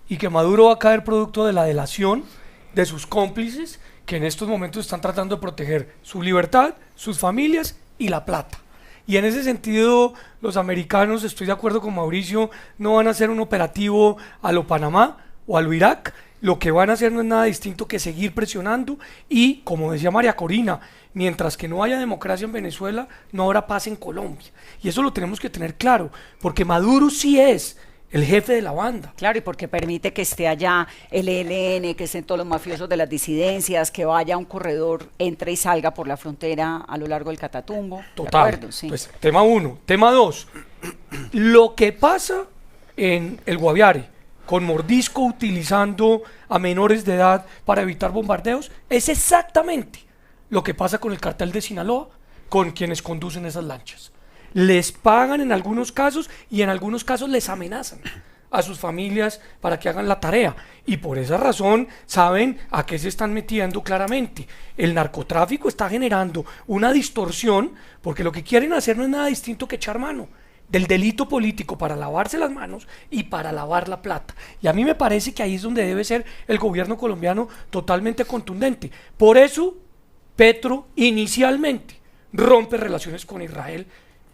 y que Maduro va a caer producto de la delación de sus cómplices, que en estos momentos están tratando de proteger su libertad, sus familias y la plata. Y en ese sentido, los americanos, estoy de acuerdo con Mauricio, no van a hacer un operativo a lo Panamá o a lo Irak. lo que van a hacer no es nada distinto que seguir presionando y, como decía María Corina, mientras que no haya democracia en Venezuela, no habrá paz en Colombia. Y eso lo tenemos que tener claro, porque Maduro sí es el jefe de la banda. Claro, y porque permite que esté allá el ELN, que estén todos los mafiosos de las disidencias, que vaya un corredor, entre y salga por la frontera a lo largo del Catatumbo. Total. ¿De acuerdo? Sí. Pues, tema 1. Tema 2. Lo que pasa en el Guaviare, con Mordisco utilizando a menores de edad para evitar bombardeos, es exactamente lo que pasa con el cartel de Sinaloa, con quienes conducen esas lanchas. Les pagan en algunos casos y en algunos casos les amenazan a sus familias para que hagan la tarea, y por esa razón saben a qué se están metiendo claramente. El narcotráfico está generando una distorsión, porque lo que quieren hacer no es nada distinto que echar mano del delito político para lavarse las manos y para lavar la plata. Y a mí me parece que ahí es donde debe ser el gobierno colombiano totalmente contundente. Por eso Petro inicialmente rompe relaciones con Israel,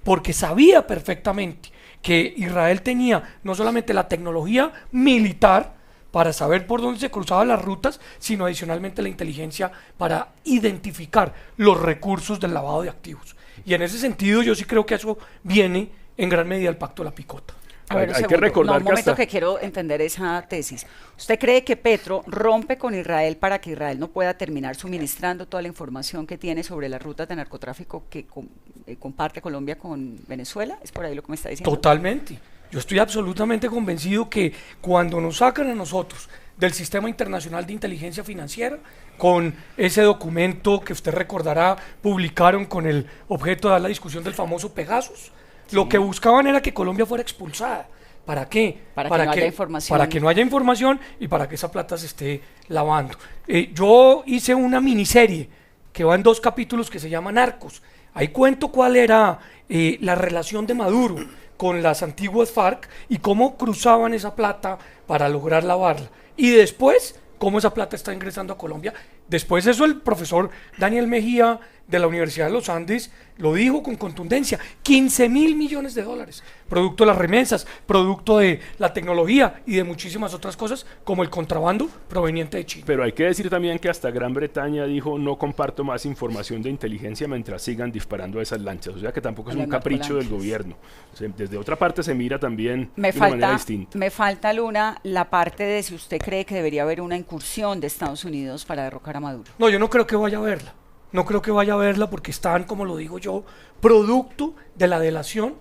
porque sabía perfectamente que Israel tenía no solamente la tecnología militar para saber por dónde se cruzaban las rutas, sino adicionalmente la inteligencia para identificar los recursos del lavado de activos. Y en ese sentido yo sí creo que eso viene en gran medida del Pacto de la Picota. A ver, hay que recordar un momento que quiero entender esa tesis. ¿Usted cree que Petro rompe con Israel para que Israel no pueda terminar suministrando toda la información que tiene sobre las rutas de narcotráfico que comparte Colombia con Venezuela? ¿Es por ahí lo que me está diciendo? Totalmente. Yo estoy absolutamente convencido que cuando nos sacan a nosotros del Sistema Internacional de Inteligencia Financiera, con ese documento que usted recordará, publicaron con el objeto de dar la discusión del famoso Pegasus, lo que buscaban era que Colombia fuera expulsada. ¿Para qué? Para que no haya información. Para que no haya información y para que esa plata se esté lavando. Yo hice una miniserie que va en 2 capítulos que se llama Narcos. Ahí cuento cuál era la relación de Maduro con las antiguas FARC y cómo cruzaban esa plata para lograr lavarla. Y después, cómo esa plata está ingresando a Colombia. Después eso el profesor Daniel Mejía de la Universidad de los Andes lo dijo con contundencia: 15.000 millones de dólares, producto de las remesas, producto de la tecnología y de muchísimas otras cosas, como el contrabando proveniente de China. Pero hay que decir también que hasta Gran Bretaña dijo: no comparto más información de inteligencia mientras sigan disparando a esas lanchas. O sea que tampoco es un capricho del gobierno. O sea, desde otra parte se mira también de una manera distinta. Me falta, Luna, la parte de si usted cree que debería haber una incursión de Estados Unidos para derrocar a Maduro. No, yo no creo que vaya a haberla. No creo que vaya a verla porque están, como lo digo yo, producto de la delación,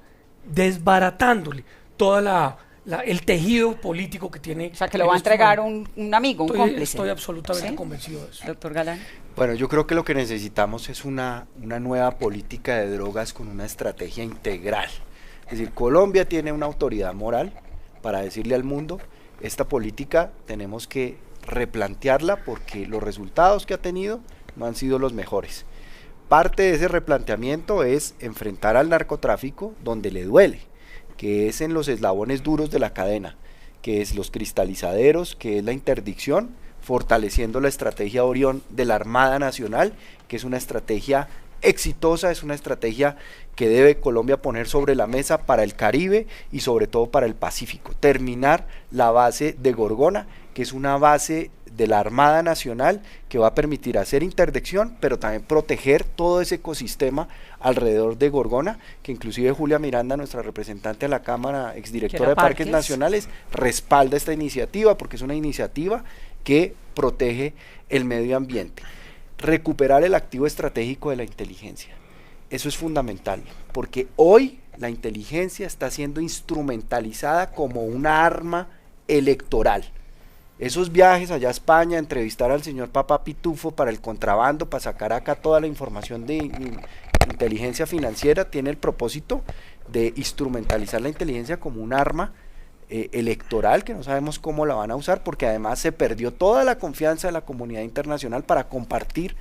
desbaratándole toda el tejido político que tiene. O sea, que lo va a entregar un amigo, un cómplice. Estoy absolutamente convencido de eso. Doctor Galán. Bueno, yo creo que lo que necesitamos es una nueva política de drogas con una estrategia integral. Es decir, Colombia tiene una autoridad moral para decirle al mundo: esta política tenemos que replantearla porque los resultados que ha tenido no han sido los mejores. Parte de ese replanteamiento es enfrentar al narcotráfico donde le duele, que es en los eslabones duros de la cadena, que es los cristalizaderos, que es la interdicción, fortaleciendo la estrategia Orión de la Armada Nacional, que es una estrategia exitosa, es una estrategia que debe Colombia poner sobre la mesa para el Caribe y sobre todo para el Pacífico. Terminar la base de Gorgona, que es una base de la Armada Nacional que va a permitir hacer interdicción, pero también proteger todo ese ecosistema alrededor de Gorgona, que inclusive Julia Miranda, nuestra representante a la Cámara, exdirectora de Parques Nacionales, respalda esta iniciativa porque es una iniciativa que protege el medio ambiente. Recuperar el activo estratégico de la inteligencia, eso es fundamental, porque hoy la inteligencia está siendo instrumentalizada como una arma electoral. Esos viajes allá a España, entrevistar al señor Papá Pitufo para el contrabando, para sacar acá toda la información de inteligencia financiera, tiene el propósito de instrumentalizar la inteligencia como un arma electoral, que no sabemos cómo la van a usar, porque además se perdió toda la confianza de la comunidad internacional para compartir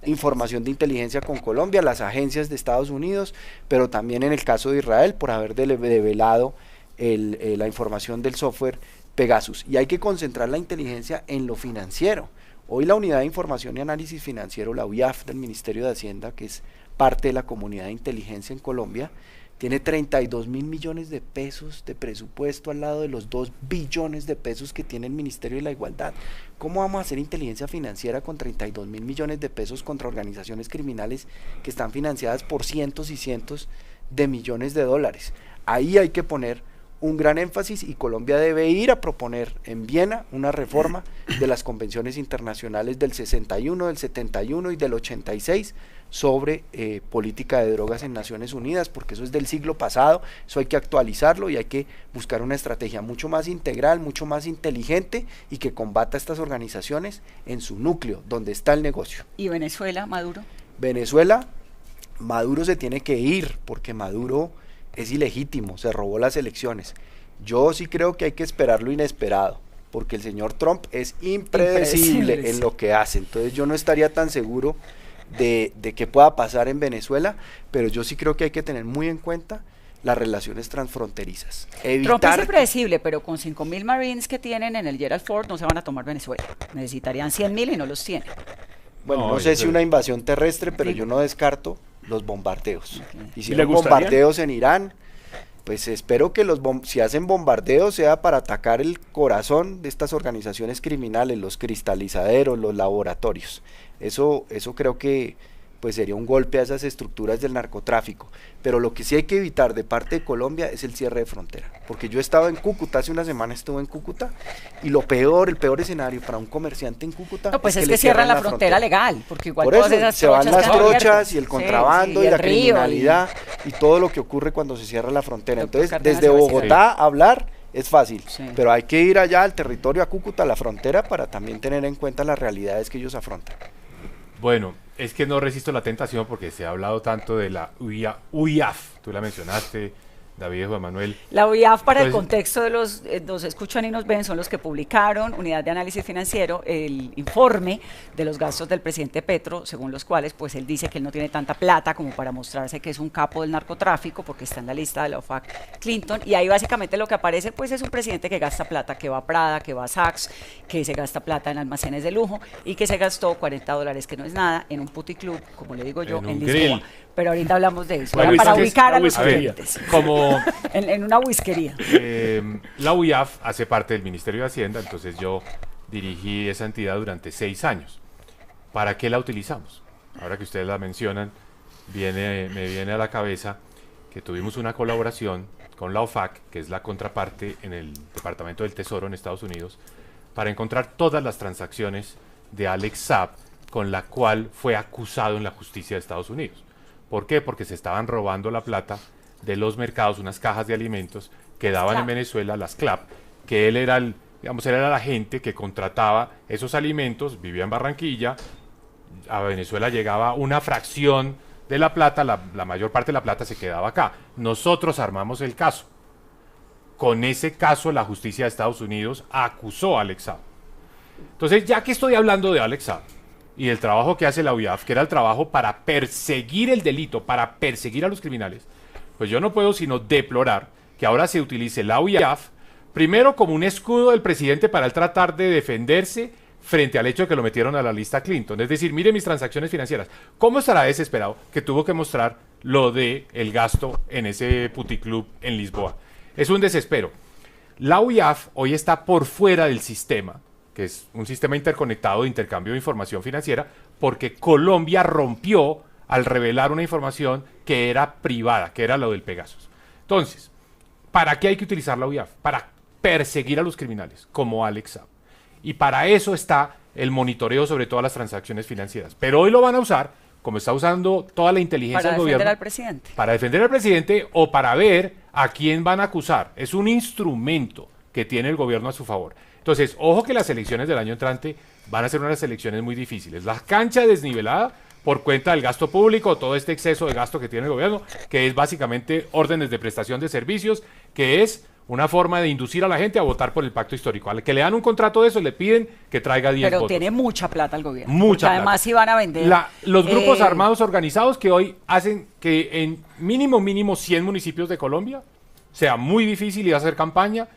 información de inteligencia con Colombia, las agencias de Estados Unidos, pero también en el caso de Israel, por haber develado la información del software Pegasus. Y hay que concentrar la inteligencia en lo financiero. Hoy la Unidad de Información y Análisis Financiero, la UIAF del Ministerio de Hacienda, que es parte de la comunidad de inteligencia en Colombia, Tiene 32.000 millones de pesos de presupuesto al lado de los 2 billones de pesos que tiene el Ministerio de la Igualdad. ¿Cómo vamos a hacer inteligencia financiera con 32.000 millones de pesos contra organizaciones criminales que están financiadas por cientos y cientos de millones de dólares? Ahí hay que poner un gran énfasis y Colombia debe ir a proponer en Viena una reforma de las convenciones internacionales del 61, del 71 y del 86 sobre política de drogas en Naciones Unidas, porque eso es del siglo pasado, eso hay que actualizarlo y hay que buscar una estrategia mucho más integral, mucho más inteligente y que combata estas organizaciones en su núcleo, donde está el negocio. ¿Y Venezuela, Maduro? Venezuela, Maduro se tiene que ir, porque Maduro es ilegítimo, se robó las elecciones. Yo sí creo que hay que esperar lo inesperado, porque el señor Trump es impredecible en lo que hace, entonces yo no estaría tan seguro de que pueda pasar en Venezuela, pero yo sí creo que hay que tener muy en cuenta las relaciones transfronterizas. Trump es impredecible, pero con 5.000 Marines que tienen en el Gerald Ford no se van a tomar Venezuela. Necesitarían 100.000 y no los tienen. Bueno, no sé si una invasión terrestre, pero yo no descarto los bombardeos. Y si los bombardeos en Irán, pues espero que si hacen bombardeos sea para atacar el corazón de estas organizaciones criminales, los cristalizaderos, los laboratorios. Eso creo que pues sería un golpe a esas estructuras del narcotráfico, pero lo que sí hay que evitar de parte de Colombia es el cierre de frontera, porque yo he estado en Cúcuta, hace una semana estuve en Cúcuta, y el peor escenario para un comerciante en Cúcuta es que cierran la frontera legal, porque igual por todas eso esas se van las trochas y el sí, contrabando y la criminalidad y todo lo que ocurre cuando se cierra la frontera. Entonces, desde Bogotá hablar es fácil, pero hay que ir allá al territorio, a Cúcuta, a la frontera, para también tener en cuenta las realidades que ellos afrontan. Bueno, es que no resisto la tentación porque se ha hablado tanto de la UIAF, tú la mencionaste, David, Juan Manuel. La UIAF, para el contexto de los escuchan y nos ven, son los que publicaron, Unidad de Análisis Financiero, el informe de los gastos del presidente Petro, según los cuales pues él dice que él no tiene tanta plata como para mostrarse que es un capo del narcotráfico, porque está en la lista de la OFAC Clinton, y ahí básicamente lo que aparece pues es un presidente que gasta plata, que va a Prada, que va a Saks, que se gasta plata en almacenes de lujo, y que se gastó $40, que no es nada, en un puticlub, como le digo yo, en Lisboa. Pero ahorita hablamos de eso, para ubicar a los clientes. En una whiskería. La UIAF hace parte del Ministerio de Hacienda, entonces yo dirigí esa entidad durante 6 años. ¿Para qué la utilizamos? Ahora que ustedes la mencionan, me viene a la cabeza que tuvimos una colaboración con la OFAC, que es la contraparte en el Departamento del Tesoro en Estados Unidos, para encontrar todas las transacciones de Alex Saab con la cual fue acusado en la justicia de Estados Unidos. ¿Por qué? Porque se estaban robando la plata de los mercados, unas cajas de alimentos que daban en Venezuela, las CLAP, que él era él era la gente que contrataba esos alimentos, vivía en Barranquilla, a Venezuela llegaba una fracción de la plata, la mayor parte de la plata se quedaba acá. Nosotros armamos el caso. Con ese caso la justicia de Estados Unidos acusó a Alex Saab. Entonces, ya que estoy hablando de Alex Saab y del trabajo que hace la UIAF, que era el trabajo para perseguir el delito, para perseguir a los criminales, pues yo no puedo sino deplorar que ahora se utilice la UIAF primero como un escudo del presidente para él tratar de defenderse frente al hecho de que lo metieron a la lista Clinton. Es decir, mire mis transacciones financieras. ¿Cómo estará desesperado que tuvo que mostrar lo de el gasto en ese puticlub en Lisboa? Es un desespero. La UIAF hoy está por fuera del sistema, que es un sistema interconectado de intercambio de información financiera, porque Colombia rompió al revelar una información que era privada, que era lo del Pegasus. Entonces, ¿para qué hay que utilizar la UIAF? Para perseguir a los criminales, como Alex Saab. Y para eso está el monitoreo sobre todas las transacciones financieras. Pero hoy lo van a usar, como está usando toda la inteligencia del gobierno. Para defender al presidente. Para defender al presidente o para ver a quién van a acusar. Es un instrumento que tiene el gobierno a su favor. Entonces, ojo que las elecciones del año entrante van a ser unas elecciones muy difíciles. La cancha desnivelada por cuenta del gasto público, todo este exceso de gasto que tiene el gobierno, que es básicamente órdenes de prestación de servicios, que es una forma de inducir a la gente a votar por el pacto histórico. Al que le dan un contrato de eso, le piden que traiga 10 votos. Pero tiene mucha plata el gobierno. Mucha plata. Además, si van a vender. Los grupos armados organizados que hoy hacen que en mínimo 100 municipios de Colombia sea muy difícil ir a hacer campaña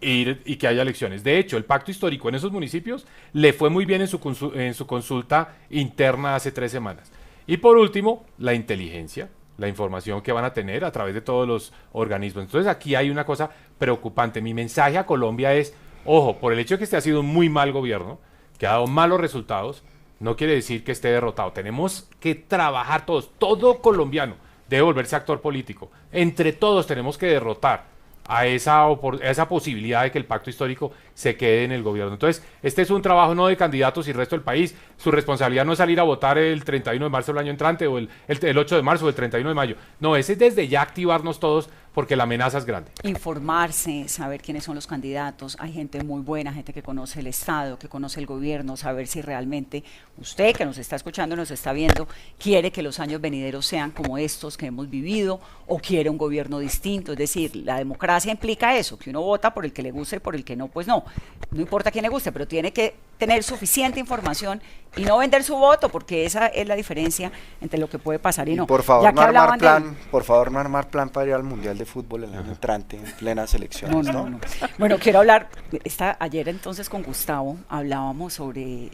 y que haya elecciones. De hecho, el pacto histórico en esos municipios le fue muy bien en su consulta interna hace 3 semanas. Y por último, la inteligencia. la información que van a tener a través de todos los organismos. Entonces aquí hay una cosa preocupante. Mi mensaje a Colombia es, ojo, por el hecho de que este ha sido un muy mal gobierno, que ha dado malos resultados, no quiere decir que esté derrotado. Tenemos que trabajar todos, todo colombiano debe volverse actor político. Entre todos tenemos que derrotar a esa posibilidad de que el pacto histórico se quede en el gobierno. Entonces, este es un trabajo no de candidatos y el resto del país. Su responsabilidad no es salir a votar el 31 de marzo del año entrante o el 8 de marzo o el 31 de mayo. No, ese es desde ya activarnos todos porque la amenaza es grande. Informarse, saber quiénes son los candidatos. Hay gente muy buena, gente que conoce el Estado, que conoce el gobierno, saber si realmente usted que nos está escuchando, nos está viendo, quiere que los años venideros sean como estos que hemos vivido o quiere un gobierno distinto. Es decir, la democracia implica eso, que uno vota por el que le guste y por el que no, pues no. No importa quién le guste, pero tiene que tener suficiente información y no vender su voto, porque esa es la diferencia entre lo que puede pasar y no. Por favor, no armar plan, por favor, no armar plan para ir al Mundial de Fútbol el año entrante en plena selección. No. Bueno, quiero hablar, ayer entonces con Gustavo hablábamos sobre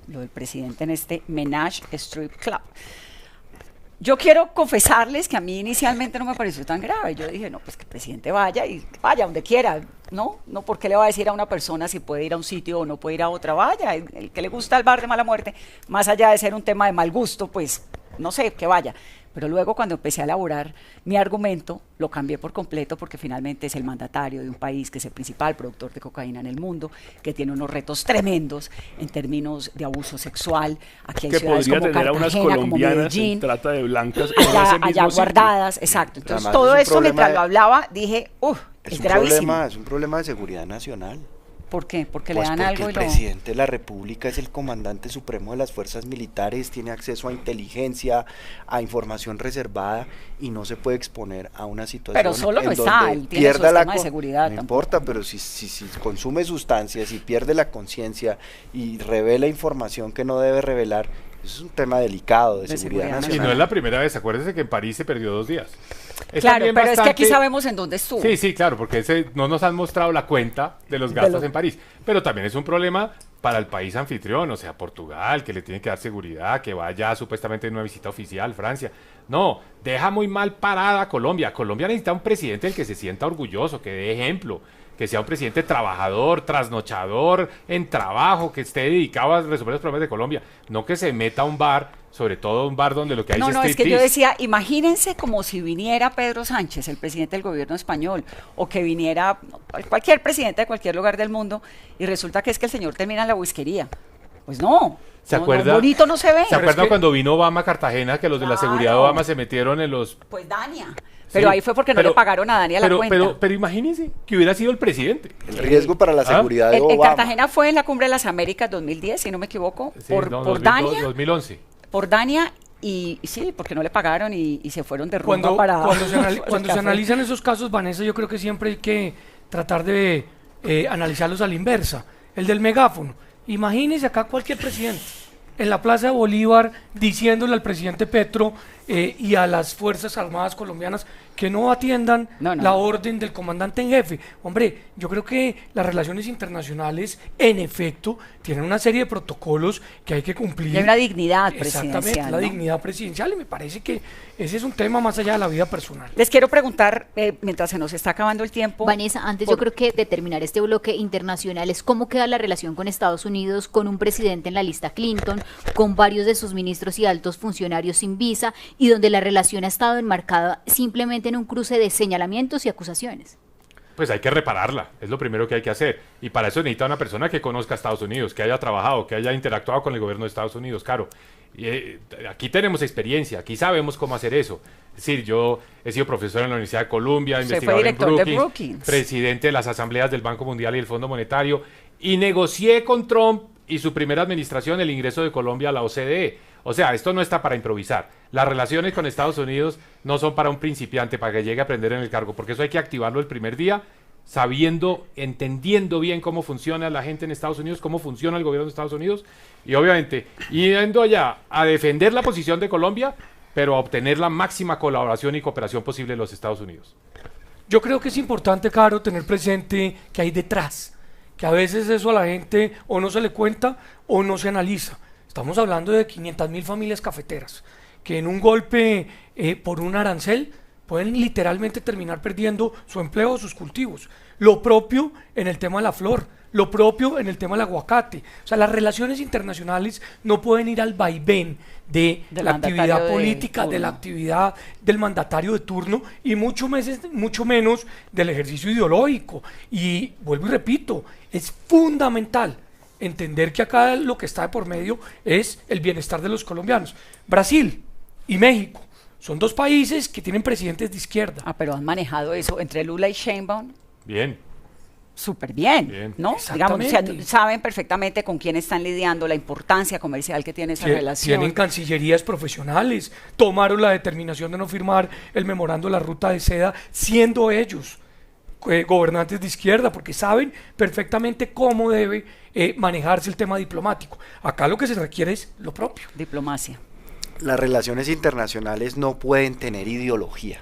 lo del presidente en este Menage Strip Club. Yo quiero confesarles que a mí inicialmente no me pareció tan grave. Yo dije, no, pues que el presidente vaya y vaya donde quiera. No, ¿por qué le va a decir a una persona si puede ir a un sitio o no puede ir a otra? Vaya, el que le gusta el bar de mala muerte, más allá de ser un tema de mal gusto, pues no sé, que vaya. Pero luego cuando empecé a elaborar mi argumento, lo cambié por completo porque finalmente es el mandatario de un país que es el principal productor de cocaína en el mundo, que tiene unos retos tremendos en términos de abuso sexual. Aquí hay que ciudades podría como tener a unas Cartagena, como colombianas Medellín, en trata de blancas allá guardadas, exacto. Entonces Además, todo es un eso mientras problema lo hablaba dije, es gravísimo. Es un problema de seguridad nacional. ¿Por qué? Porque Pues le dan porque algo y el presidente de la República es el comandante supremo de las fuerzas militares, tiene acceso a inteligencia, a información reservada y no se puede exponer a una situación. Pero solo no está, él tiene su sistema de seguridad. No importa, pero si consume sustancias y pierde la conciencia y revela información que no debe revelar, eso es un tema delicado de seguridad nacional. Y no es la primera vez, acuérdense que en París se perdió 2 días. Claro, pero es que aquí sabemos en dónde estuvo. Sí, claro, porque no nos han mostrado la cuenta de los gastos en París. Pero también es un problema para el país anfitrión, o sea, Portugal, que le tiene que dar seguridad, que vaya supuestamente en una visita oficial, Francia. No, deja muy mal parada a Colombia. Colombia necesita un presidente del que se sienta orgulloso, que dé ejemplo, que sea un presidente trabajador, trasnochador, en trabajo, que esté dedicado a resolver los problemas de Colombia. No que se meta a un bar, sobre todo un bar donde lo que hay es que yo decía, imagínense como si viniera Pedro Sánchez, el presidente del gobierno español, o que viniera cualquier presidente de cualquier lugar del mundo, y resulta que es que el señor termina en la whiskería. Pues no. ¿Se acuerda? Bonito no se ve. ¿Se acuerda cuando vino Obama a Cartagena, que los de la seguridad de Obama se metieron en los... Pues Dania. Pero ahí fue porque no le pagaron a Dania la cuenta. Pero imagínense que hubiera sido el presidente. El riesgo para la seguridad de Obama. En Cartagena fue en la Cumbre de las Américas 2010, si no me equivoco, por Dania. 2011. Por Dania y sí, porque no le pagaron y se fueron de rumba para... Cuando se analizan esos casos, Vanessa, yo creo que siempre hay que tratar de analizarlos a la inversa. El del megáfono. Imagínese acá cualquier presidente en la Plaza de Bolívar diciéndole al presidente Petro y a las Fuerzas Armadas colombianas que no atiendan la orden del comandante en jefe. Hombre, yo creo que las relaciones internacionales, en efecto, tienen una serie de protocolos que hay que cumplir. Y hay una dignidad presidencial. Exactamente, la dignidad presidencial, y me parece que ese es un tema más allá de la vida personal. Les quiero preguntar, mientras se nos está acabando el tiempo... Vanessa, antes yo creo que de terminar este bloque internacional es cómo queda la relación con Estados Unidos, con un presidente en la lista Clinton, con varios de sus ministros y altos funcionarios sin visa, y donde la relación ha estado enmarcada simplemente en un cruce de señalamientos y acusaciones. Pues hay que repararla, es lo primero que hay que hacer. Y para eso necesita una persona que conozca a Estados Unidos, que haya trabajado, que haya interactuado con el gobierno de Estados Unidos, claro. Y, aquí tenemos experiencia, aquí sabemos cómo hacer eso. Es decir, yo he sido profesor en la Universidad de Columbia, investigador en Brookings, presidente de las asambleas del Banco Mundial y el Fondo Monetario, y negocié con Trump y su primera administración el ingreso de Colombia a la OCDE. O sea, esto no está para improvisar. Las relaciones con Estados Unidos no son para un principiante, para que llegue a aprender en el cargo, porque eso hay que activarlo el primer día, sabiendo, entendiendo bien cómo funciona la gente en Estados Unidos, cómo funciona el gobierno de Estados Unidos, y obviamente yendo allá a defender la posición de Colombia, pero a obtener la máxima colaboración y cooperación posible de los Estados Unidos. Yo creo que es importante, Caro, tener presente que hay detrás, que a veces eso a la gente o no se le cuenta o no se analiza. Estamos hablando de 500.000 familias cafeteras que en un golpe por un arancel pueden literalmente terminar perdiendo su empleo o sus cultivos. Lo propio en el tema de la flor, lo propio en el tema del aguacate. O sea, las relaciones internacionales no pueden ir al vaivén de la actividad política, de la actividad del mandatario de turno y mucho menos del ejercicio ideológico. Y vuelvo y repito, es fundamental entender que acá lo que está de por medio es el bienestar de los colombianos. Brasil y México son dos países que tienen presidentes de izquierda. Pero han manejado eso entre Lula y Sheinbaum. Bien. Súper bien, ¿no? Digamos, saben perfectamente con quién están lidiando, la importancia comercial que tiene esa relación. Tienen cancillerías profesionales, tomaron la determinación de no firmar el memorando de la ruta de seda, siendo ellos gobernantes de izquierda, porque saben perfectamente cómo debe manejarse el tema diplomático. Acá lo que se requiere es lo propio. Diplomacia. Las relaciones internacionales no pueden tener ideología.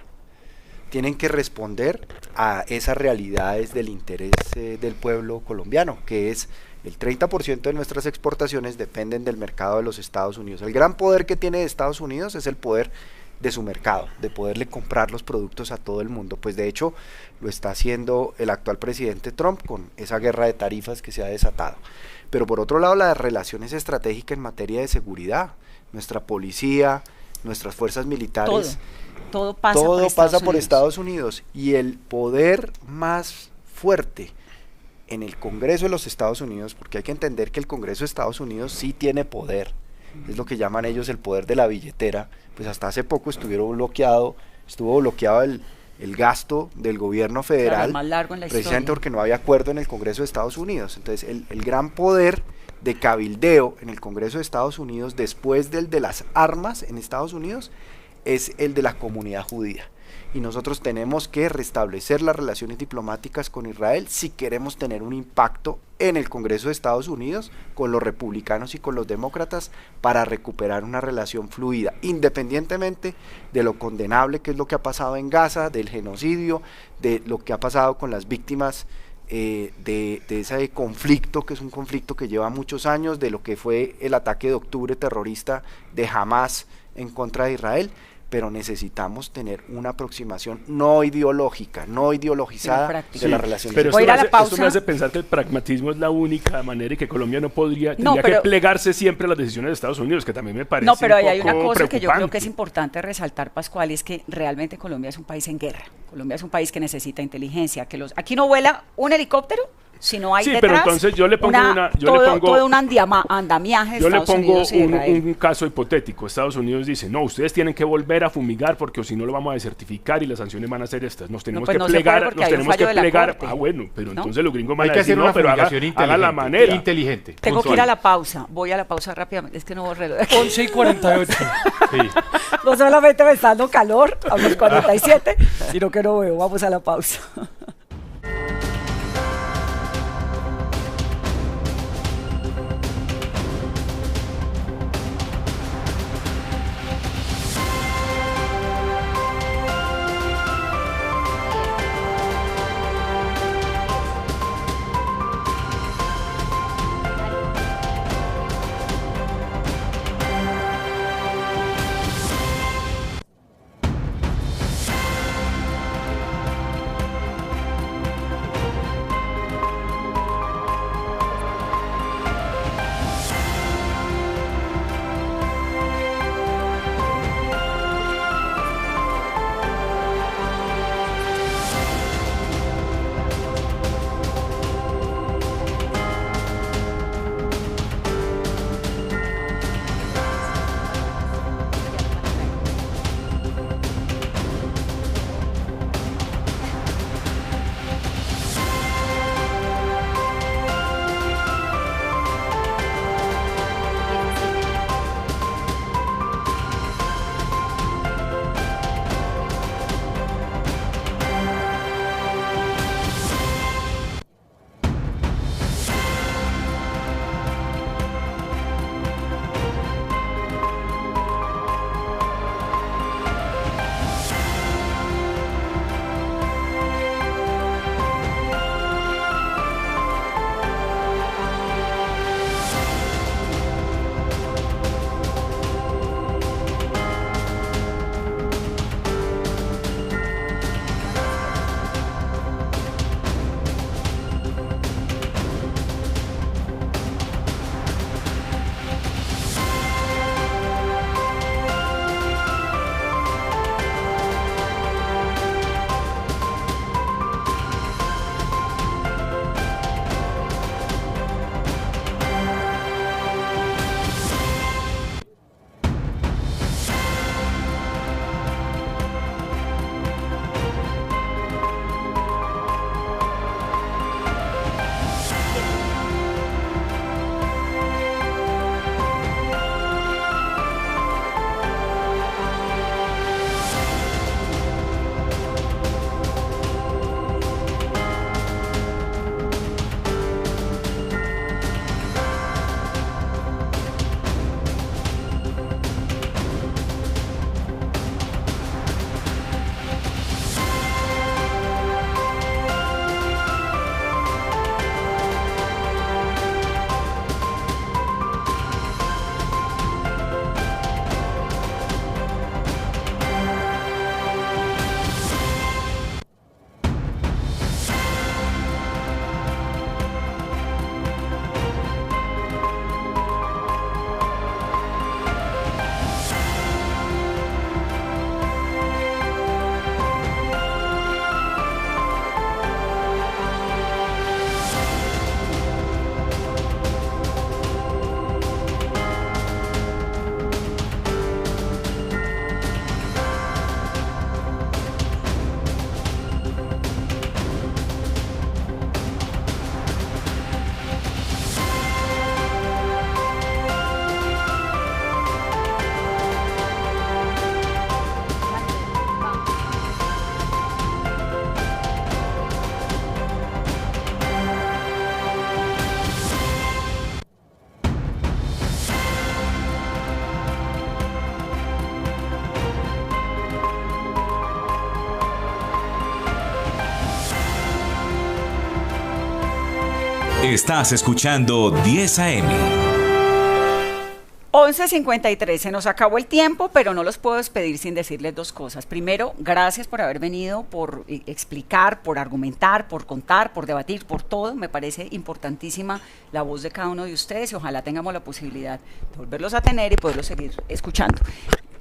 Tienen que responder a esas realidades del interés del pueblo colombiano, que es el 30% de nuestras exportaciones dependen del mercado de los Estados Unidos. El gran poder que tiene Estados Unidos es el poder de su mercado, de poderle comprar los productos a todo el mundo. Pues de hecho lo está haciendo el actual presidente Trump con esa guerra de tarifas que se ha desatado. Pero por otro lado, las relaciones estratégicas en materia de seguridad, nuestra policía, nuestras fuerzas militares, todo pasa por Estados Unidos. Y el poder más fuerte en el Congreso de los Estados Unidos, porque hay que entender que el Congreso de Estados Unidos sí tiene poder, es lo que llaman ellos el poder de la billetera. Pues hasta hace poco estuvo bloqueado el gasto del gobierno federal, más largo en la precisamente historia, porque no había acuerdo en el Congreso de Estados Unidos. Entonces el gran poder de cabildeo en el Congreso de Estados Unidos, después del de las armas en Estados Unidos, es el de la comunidad judía. Y nosotros tenemos que restablecer las relaciones diplomáticas con Israel si queremos tener un impacto en el Congreso de Estados Unidos con los republicanos y con los demócratas para recuperar una relación fluida, independientemente de lo condenable que es lo que ha pasado en Gaza, del genocidio, de lo que ha pasado con las víctimas de ese conflicto, que es un conflicto que lleva muchos años, de lo que fue el ataque de octubre terrorista de Hamas en contra de Israel. Pero necesitamos tener una aproximación no ideológica, no ideologizada de la relación. Pero esto me hace pensar que el pragmatismo es la única manera y que Colombia tendría que plegarse siempre a las decisiones de Estados Unidos, que también me parece pero un poco hay una cosa que yo creo que preocupante. es importante resaltar, Pascual, y es que realmente Colombia es un país en guerra. Colombia es un país que necesita inteligencia, aquí no vuela un helicóptero, si no hay detrás pero entonces yo le pongo todo un andamiaje de Estados Unidos y Israel. un caso hipotético. Estados Unidos dice, no, ustedes tienen que volver a fumigar porque si no lo vamos a desertificar y las sanciones van a ser estas. Nos tenemos que plegar. Bueno, pero entonces los gringos van a decir, no, pero haga la manera. Inteligente. Tengo que ir a la pausa. Voy a la pausa rápidamente. Es que no borro reloj. 11:48. Sí. No solamente me está dando calor a los 47, sino que no veo. Vamos a la pausa. Estás escuchando 10 AM. 11:53, se nos acabó el tiempo, pero no los puedo despedir sin decirles dos cosas. Primero, gracias por haber venido, por explicar, por argumentar, por contar, por debatir, por todo. Me parece importantísima la voz de cada uno de ustedes y ojalá tengamos la posibilidad de volverlos a tener y poderlos seguir escuchando.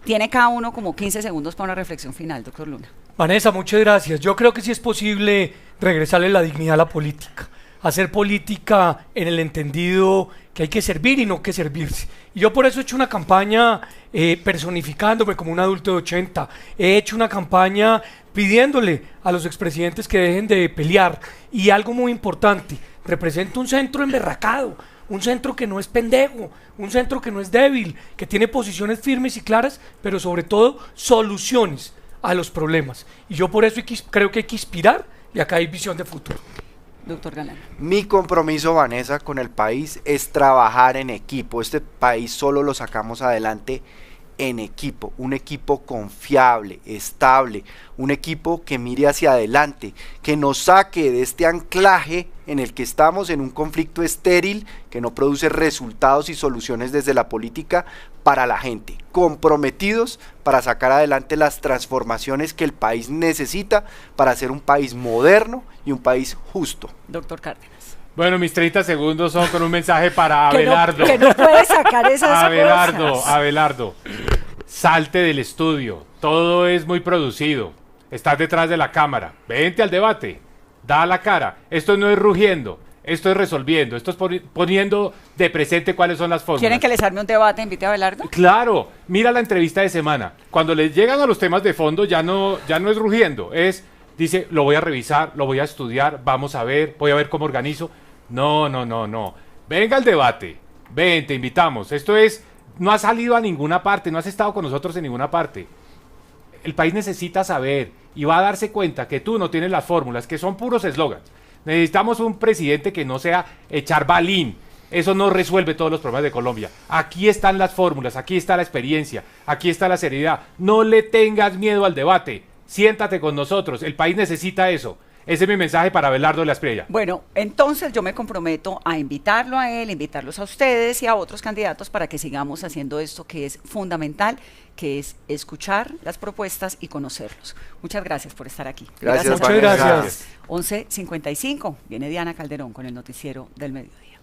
Tiene cada uno como 15 segundos para una reflexión final, doctor Luna. Vanessa, muchas gracias. Yo creo que sí es posible regresarle la dignidad a la política. Hacer política en el entendido que hay que servir y no que servirse. Y yo por eso he hecho una campaña personificándome como un adulto de 80. He hecho una campaña pidiéndole a los expresidentes que dejen de pelear. Y algo muy importante, represento un centro emberracado, un centro que no es pendejo, un centro que no es débil, que tiene posiciones firmes y claras, pero sobre todo soluciones a los problemas. Y yo por eso creo que hay que inspirar y acá hay visión de futuro. Doctor Galán. Mi compromiso, Vanessa, con el país es trabajar en equipo. Este país solo lo sacamos adelante en equipo, un equipo confiable, estable, un equipo que mire hacia adelante, que nos saque de este anclaje en el que estamos en un conflicto estéril que no produce resultados y soluciones desde la política para la gente, comprometidos para sacar adelante las transformaciones que el país necesita para ser un país moderno y un país justo. Doctor Cárdenas. Bueno, mis 30 segundos son con un mensaje para Abelardo. Que no puede sacar esas cosas. Abelardo, salte del estudio. Todo es muy producido. Estás detrás de la cámara. Vente al debate. Da la cara. Esto no es rugiendo. Esto es resolviendo. Esto es poniendo de presente cuáles son las fórmulas. ¿Quieren que les arme un debate? Invite a Abelardo. Claro. Mira la entrevista de semana. Cuando les llegan a los temas de fondo ya no es rugiendo. Dice, lo voy a revisar, lo voy a estudiar, vamos a ver, voy a ver cómo organizo. No. Venga al debate. Ven, te invitamos. No has salido a ninguna parte, no has estado con nosotros en ninguna parte. El país necesita saber y va a darse cuenta que tú no tienes las fórmulas, que son puros eslogans. Necesitamos un presidente que no sea echar balín. Eso no resuelve todos los problemas de Colombia. Aquí están las fórmulas, aquí está la experiencia, aquí está la seriedad. No le tengas miedo al debate. Siéntate con nosotros. El país necesita eso. Ese es mi mensaje para Abelardo de la Espriella. Bueno, entonces yo me comprometo a invitarlo a él, invitarlos a ustedes y a otros candidatos para que sigamos haciendo esto que es fundamental, que es escuchar las propuestas y conocerlos. Muchas gracias por estar aquí. Gracias. Muchas gracias. 11:55. Viene Diana Calderón con el noticiero del mediodía.